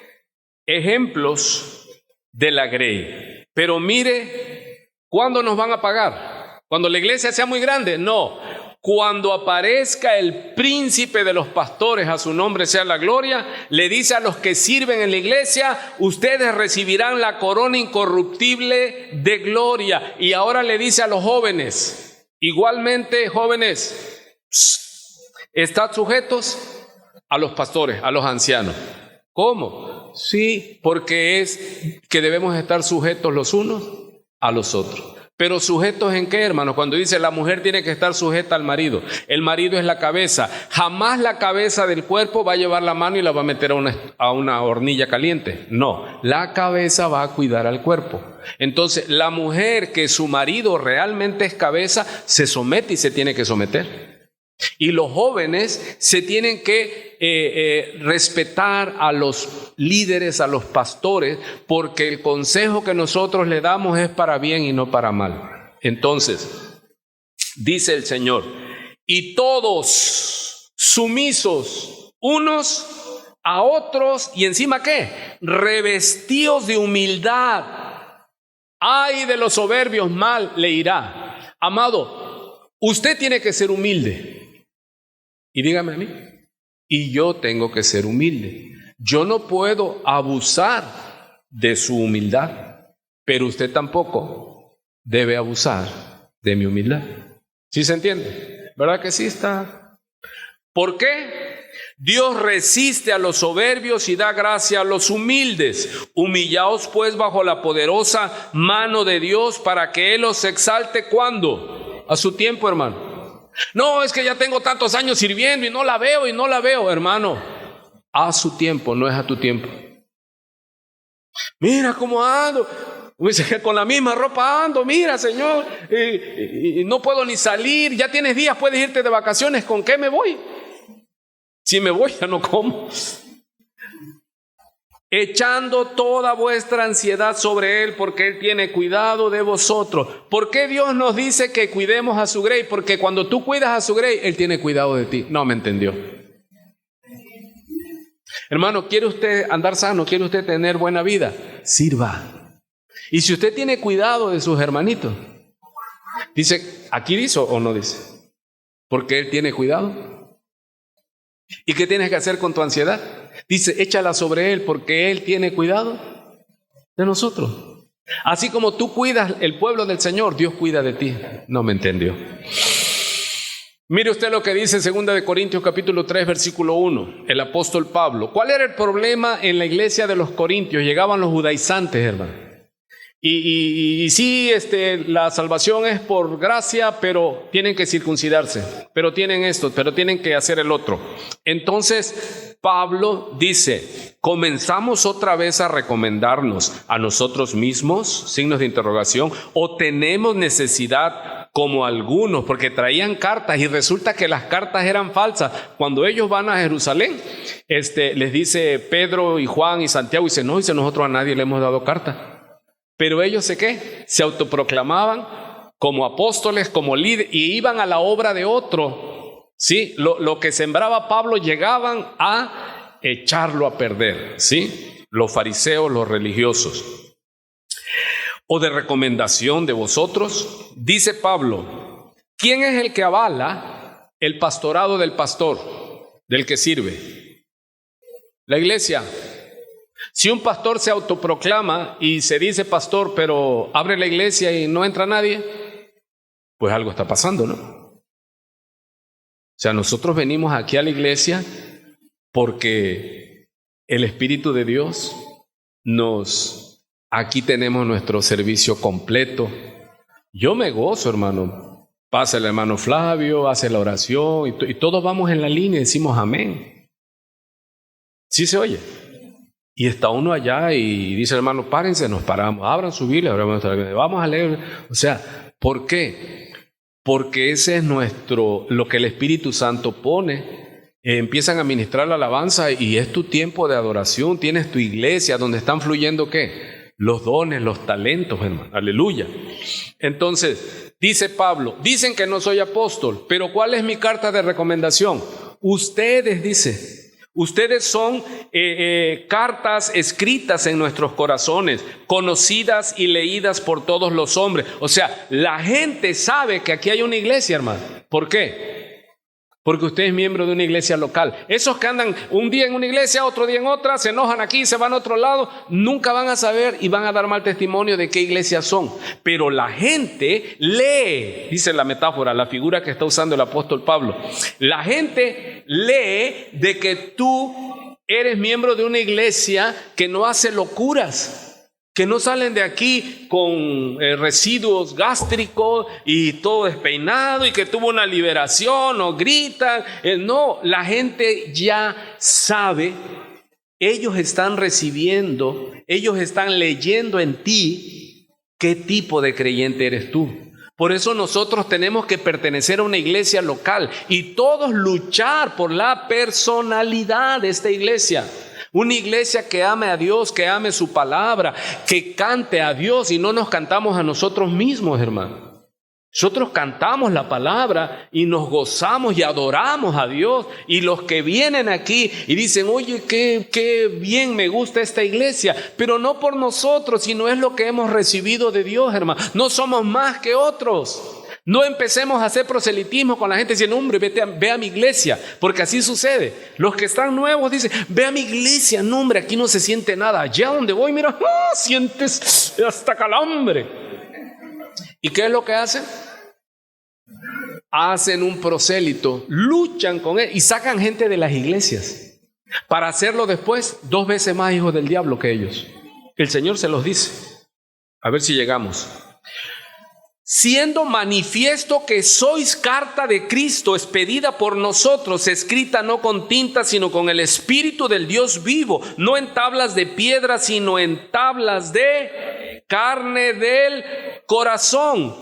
Ejemplos de la grey. Pero mire, ¿cuándo nos van a pagar? ¿Cuando la iglesia sea muy grande? No. Cuando aparezca el príncipe de los pastores, a su nombre sea la gloria, le dice a los que sirven en la iglesia, ustedes recibirán la corona incorruptible de gloria. Y ahora le dice a los jóvenes, igualmente jóvenes, estad sujetos a los pastores, a los ancianos. ¿Cómo? Sí, porque es que debemos estar sujetos los unos a los otros. Pero ¿sujetos en qué, hermanos? Cuando dice la mujer tiene que estar sujeta al marido. El marido es la cabeza. Jamás la cabeza del cuerpo va a llevar la mano y la va a meter a una hornilla caliente. No, la cabeza va a cuidar al cuerpo. Entonces, la mujer que su marido realmente es cabeza, se somete y se tiene que someter. Y los jóvenes se tienen que respetar a los líderes, a los pastores, porque el consejo que nosotros le damos es para bien y no para mal. Entonces, dice el Señor, y todos sumisos unos a otros, y encima ¿qué? Revestidos de humildad. Ay de los soberbios, mal le irá. Amado, usted tiene que ser humilde. Y dígame a mí, y yo tengo que ser humilde. Yo no puedo abusar de su humildad, pero usted tampoco debe abusar de mi humildad. ¿Sí se entiende? ¿Verdad que sí está? ¿Por qué? Dios resiste a los soberbios y da gracia a los humildes. Humillaos pues bajo la poderosa mano de Dios para que Él os exalte. ¿Cuándo? A su tiempo, hermano. No, es que ya tengo tantos años sirviendo y no la veo, hermano. A su tiempo, no es a tu tiempo. Mira cómo ando. Dice que con la misma ropa ando, mira, Señor, y no puedo ni salir. Ya tienes días, puedes irte de vacaciones. ¿Con qué me voy? Si me voy, ya no como. Echando toda vuestra ansiedad sobre Él, porque Él tiene cuidado de vosotros. ¿Por qué Dios nos dice que cuidemos a su grey? Porque cuando tú cuidas a su grey, Él tiene cuidado de ti. No me entendió. Hermano, ¿quiere usted andar sano? ¿Quiere usted tener buena vida? Sirva. Y si usted tiene cuidado de sus hermanitos, dice, ¿aquí dice o no dice? Porque Él tiene cuidado. ¿Y qué tienes que hacer con tu ansiedad? Dice, échala sobre Él porque Él tiene cuidado de nosotros. Así como tú cuidas el pueblo del Señor, Dios cuida de ti. No me entendió. Mire usted lo que dice 2 Corintios capítulo 3 versículo 1, el apóstol Pablo. ¿Cuál era el problema en la iglesia de los Corintios? Llegaban los judaizantes, hermano. Y sí, la salvación es por gracia, pero tienen que circuncidarse, pero tienen esto, pero tienen que hacer el otro. Entonces Pablo dice, ¿comenzamos otra vez a recomendarnos a nosotros mismos? Signos de interrogación. ¿O tenemos necesidad como algunos? Porque traían cartas y resulta que las cartas eran falsas. Cuando ellos van a Jerusalén, les dice Pedro y Juan y Santiago, dice, no, dice, nosotros a nadie le hemos dado carta. Pero ellos se autoproclamaban como apóstoles, como líderes, y iban a la obra de otro. ¿Sí? Lo que sembraba Pablo llegaban a echarlo a perder. ¿Sí? Los fariseos, los religiosos. O de recomendación de vosotros, dice Pablo, ¿quién es el que avala el pastorado del pastor, del que sirve? La iglesia. Si un pastor se autoproclama y se dice pastor, pero abre la iglesia y no entra nadie, pues algo está pasando, ¿no? O sea, nosotros venimos aquí a la iglesia porque el Espíritu de Dios aquí tenemos nuestro servicio completo. Yo me gozo, hermano. Pasa el hermano Flavio, hace la oración y todos vamos en la línea y decimos amén. ¿Sí se oye? Y está uno allá y dice, hermano, párense, nos paramos, abran su Biblia, vamos a leer. O sea, ¿por qué? Porque ese es lo que el Espíritu Santo pone. Empiezan a ministrar la alabanza y es tu tiempo de adoración. Tienes tu iglesia donde están fluyendo ¿qué? Los dones, los talentos, hermano. Aleluya. Entonces, dice Pablo, dicen que no soy apóstol, pero ¿cuál es mi carta de recomendación? Ustedes, dice. Ustedes son cartas escritas en nuestros corazones, conocidas y leídas por todos los hombres. O sea, la gente sabe que aquí hay una iglesia, hermano. ¿Por qué? Porque usted es miembro de una iglesia local. Esos que andan un día en una iglesia, otro día en otra, se enojan aquí, se van a otro lado, nunca van a saber y van a dar mal testimonio de qué iglesias son. Pero la gente lee, dice la metáfora, la figura que está usando el apóstol Pablo. La gente lee de que tú eres miembro de una iglesia que no hace locuras, que no salen de aquí con residuos gástricos y todo despeinado y que tuvo una liberación o gritan. No, la gente ya sabe, ellos están recibiendo, ellos están leyendo en ti qué tipo de creyente eres tú. Por eso nosotros tenemos que pertenecer a una iglesia local y todos luchar por la personalidad de esta iglesia. Una iglesia que ame a Dios, que ame su palabra, que cante a Dios y no nos cantamos a nosotros mismos, hermano. Nosotros cantamos la palabra y nos gozamos y adoramos a Dios. Y los que vienen aquí y dicen, oye, qué bien me gusta esta iglesia, pero no por nosotros, sino es lo que hemos recibido de Dios, hermano. No somos más que otros. No empecemos a hacer proselitismo con la gente diciendo, hombre, ve a mi iglesia, porque así sucede. Los que están nuevos dicen, ve a mi iglesia, no, hombre, aquí no se siente nada. Allá donde voy, mira, sientes hasta calambre. ¿Y qué es lo que hacen? Hacen un prosélito, luchan con él y sacan gente de las iglesias para hacerlo después 2 veces más hijos del diablo que ellos. El Señor se los dice. A ver si llegamos. Siendo manifiesto que sois carta de Cristo, expedida por nosotros, escrita no con tinta, sino con el Espíritu del Dios vivo, no en tablas de piedra, sino en tablas de carne del corazón.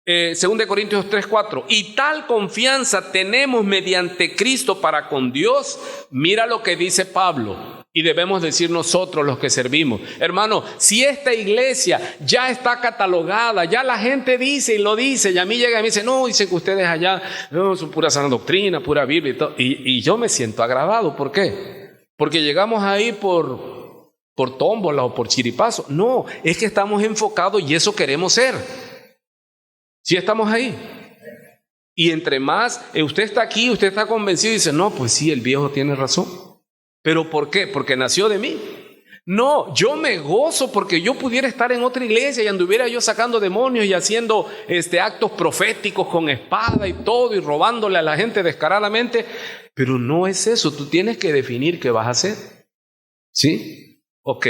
2 Corintios 3:4. Y tal confianza tenemos mediante Cristo para con Dios. Mira lo que dice Pablo. Y debemos decir nosotros los que servimos. Hermano, si esta iglesia ya está catalogada, ya la gente dice y lo dice, y a mí llega y me dice, no, dicen que ustedes allá no, son pura sana doctrina, pura Biblia y todo. Y yo me siento agradado. ¿Por qué? Porque llegamos ahí por tómbola o por chiripazo. No, es que estamos enfocados y eso queremos ser. Si estamos ahí. Y entre más, usted está aquí, usted está convencido y dice, no, pues sí, el viejo tiene razón. ¿Pero por qué? ¿Porque nació de mí? No, yo me gozo porque yo pudiera estar en otra iglesia y anduviera yo sacando demonios y haciendo actos proféticos con espada y todo y robándole a la gente descaradamente. Pero no es eso, tú tienes que definir qué vas a hacer. ¿Sí? Ok.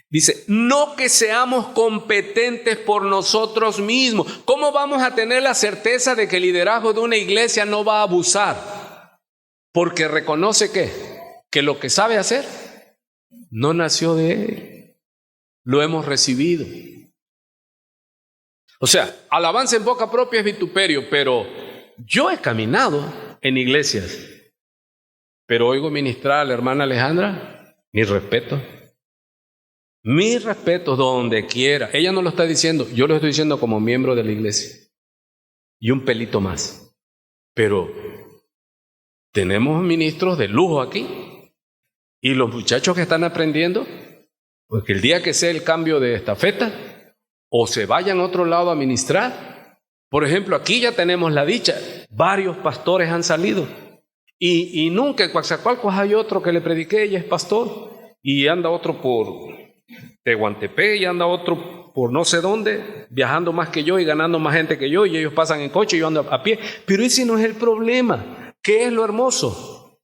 Dice, no que seamos competentes por nosotros mismos. ¿Cómo vamos a tener la certeza de que el liderazgo de una iglesia no va a abusar? Porque reconoce que lo que sabe hacer no nació de él, lo hemos recibido. O sea, alabanza en boca propia es vituperio, pero yo he caminado en iglesias, pero oigo ministrar a la hermana Alejandra, mis respetos donde quiera. Ella no lo está diciendo, yo lo estoy diciendo como miembro de la iglesia y un pelito más, pero tenemos ministros de lujo aquí y los muchachos que están aprendiendo, pues que el día que sea el cambio de estafeta o se vayan a otro lado a ministrar. Por ejemplo, aquí ya tenemos la dicha, varios pastores han salido y nunca en Coatzacoalcos hay otro que le prediqué y es pastor y anda otro por Tehuantepec y anda otro por no sé dónde, viajando más que yo y ganando más gente que yo y ellos pasan en coche y yo ando a pie. Pero ese no es el problema. ¿Qué es lo hermoso?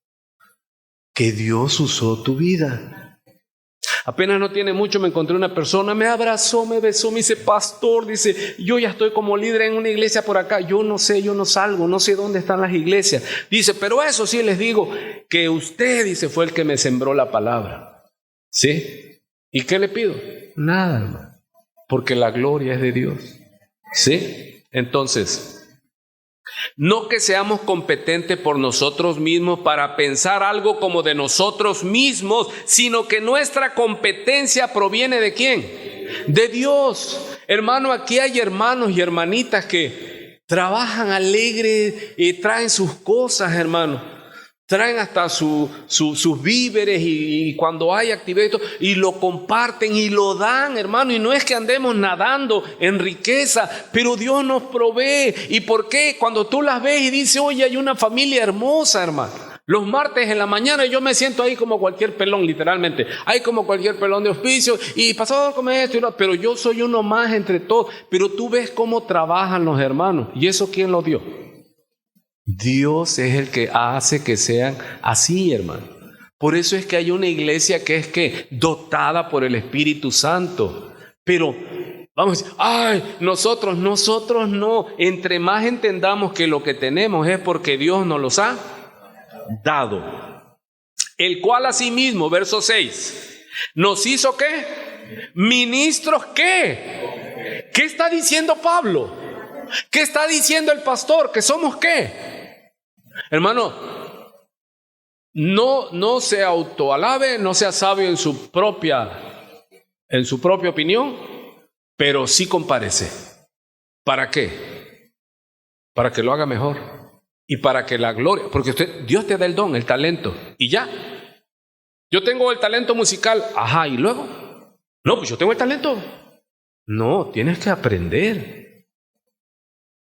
Que Dios usó tu vida. Apenas no tiene mucho me encontré una persona, me abrazó, me besó, me dice, pastor, dice, yo ya estoy como líder en una iglesia por acá, yo no sé, yo no salgo, no sé dónde están las iglesias. Dice, pero eso sí les digo, que usted, dice, fue el que me sembró la palabra. ¿Sí? ¿Y qué le pido? Nada, hermano, porque la gloria es de Dios. ¿Sí? Entonces, no que seamos competentes por nosotros mismos para pensar algo como de nosotros mismos, sino que nuestra competencia proviene ¿de quién? De Dios. Hermano, aquí hay hermanos y hermanitas que trabajan alegres y traen sus cosas, hermano. Traen hasta sus víveres y cuando hay actividad y lo comparten y lo dan, hermano. Y no es que andemos nadando en riqueza, pero Dios nos provee. ¿Y por qué? Cuando tú las ves y dices, oye, hay una familia hermosa, hermano. Los martes en la mañana yo me siento ahí como cualquier pelón, literalmente. Hay como cualquier pelón de hospicio y pastor, come esto y lo, pero yo soy uno más entre todos. Pero tú ves cómo trabajan los hermanos. ¿Y eso quién lo dio? Dios es el que hace que sean así, hermano. Por eso es que hay una iglesia que es dotada por el Espíritu Santo. Pero vamos a decir, ay, nosotros no. Entre más entendamos que lo que tenemos es porque Dios nos los ha dado. El cual asimismo, verso 6, nos hizo ¿qué? Ministros ¿qué? ¿Qué está diciendo Pablo? ¿Qué está diciendo el pastor? ¿Que somos qué? Hermano, no se autoalabe, no sea sabio en su propia opinión, pero sí comparece. ¿Para qué? Para que lo haga mejor y para que la gloria, porque Dios te da el don, el talento, y ya. Yo tengo el talento musical, ajá, y luego, no, pues yo tengo el talento. No, tienes que aprender.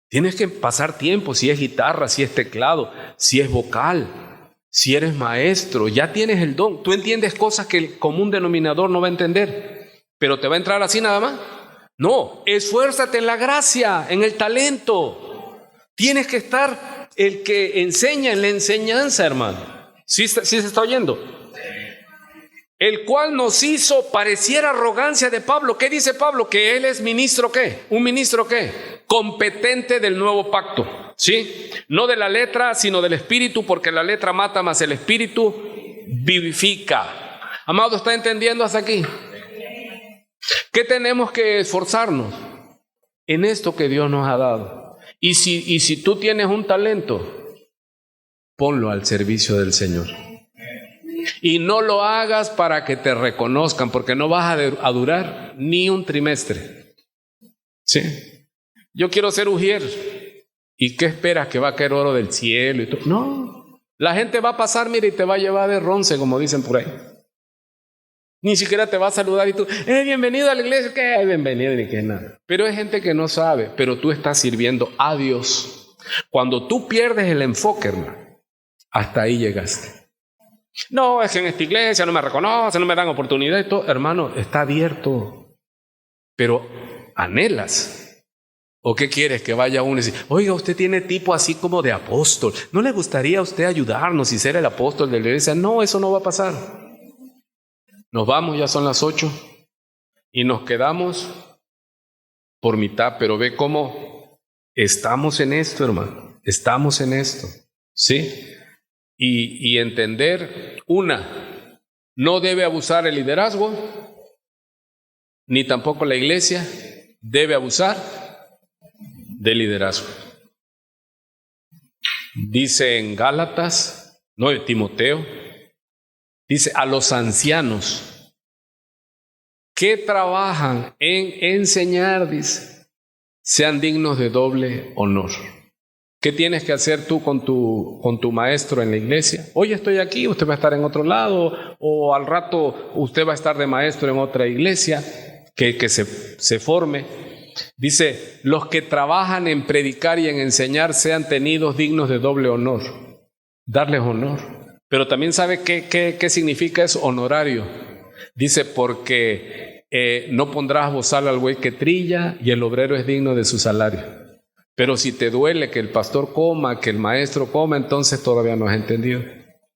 Tienes que pasar tiempo, si es guitarra, si es teclado, si es vocal, si eres maestro, ya tienes el don. Tú entiendes cosas que el común denominador no va a entender, pero ¿te va a entrar así nada más? No, esfuérzate en la gracia, en el talento. Tienes que estar el que enseña en la enseñanza, hermano. ¿Sí se está oyendo? El cual nos hizo, pareciera arrogancia de Pablo. ¿Qué dice Pablo? Que él es ministro ¿qué? ¿Un ministro qué? Competente del nuevo pacto, ¿sí? No de la letra, sino del espíritu, porque la letra mata, mas el espíritu vivifica. Amado, ¿está entendiendo hasta aquí? ¿Qué tenemos que esforzarnos? En esto que Dios nos ha dado. Y si tú tienes un talento, ponlo al servicio del Señor. Y no lo hagas para que te reconozcan, porque no vas a durar ni un trimestre. ¿Sí? Yo quiero ser ujier. ¿Y qué esperas? ¿Que va a caer oro del cielo? Y todo? No. La gente va a pasar, mira, y te va a llevar de ronce, como dicen por ahí. Ni siquiera te va a saludar y tú, bienvenido a la iglesia. ¿Qué? Bienvenido, ni qué nada. Pero hay gente que no sabe, pero tú estás sirviendo a Dios. Cuando tú pierdes el enfoque, hermano, hasta ahí llegaste. No, es que en esta iglesia no me reconocen, no me dan oportunidad y todo. Hermano, está abierto, pero anhelas. ¿O qué quieres? Que vaya uno y dice, oiga, usted tiene tipo así como de apóstol. ¿No le gustaría a usted ayudarnos y ser el apóstol de la iglesia? No, eso no va a pasar. Nos vamos, ya son las 8 y nos quedamos por mitad, pero ve cómo estamos en esto, hermano. Estamos en esto, ¿sí? Y entender, no debe abusar el liderazgo, ni tampoco la iglesia debe abusar del liderazgo. Dice en Gálatas, Timoteo, dice a los ancianos que trabajan en enseñar, dice, sean dignos de doble honor. ¿Qué tienes que hacer tú con tu maestro en la iglesia? Hoy estoy aquí, usted va a estar en otro lado, o al rato usted va a estar de maestro en otra iglesia, que se forme. Dice, los que trabajan en predicar y en enseñar sean tenidos dignos de doble honor. Darles honor. Pero también sabe qué significa eso, honorario. Dice, porque no pondrás bozal al buey que trilla y el obrero es digno de su salario. Pero si te duele que el pastor coma, que el maestro coma, entonces todavía no has entendido.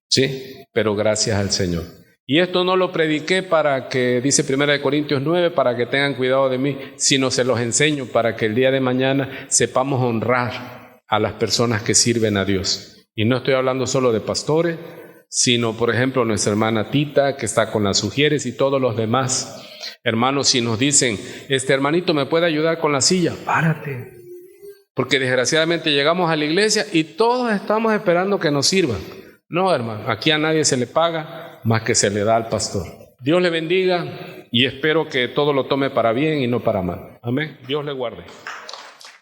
¿Sí? Pero gracias al Señor. Y esto no lo prediqué para que, dice 1 Corintios 9, para que tengan cuidado de mí, sino se los enseño para que el día de mañana sepamos honrar a las personas que sirven a Dios. Y no estoy hablando solo de pastores, sino, por ejemplo, nuestra hermana Tita, que está con las sugieres, y todos los demás. Hermanos, si nos dicen, este hermanito me puede ayudar con la silla, párate. Porque desgraciadamente llegamos a la iglesia y todos estamos esperando que nos sirvan. No, hermano, aquí a nadie se le paga más que se le da al pastor. Dios le bendiga y espero que todo lo tome para bien y no para mal. Amén. Dios le guarde.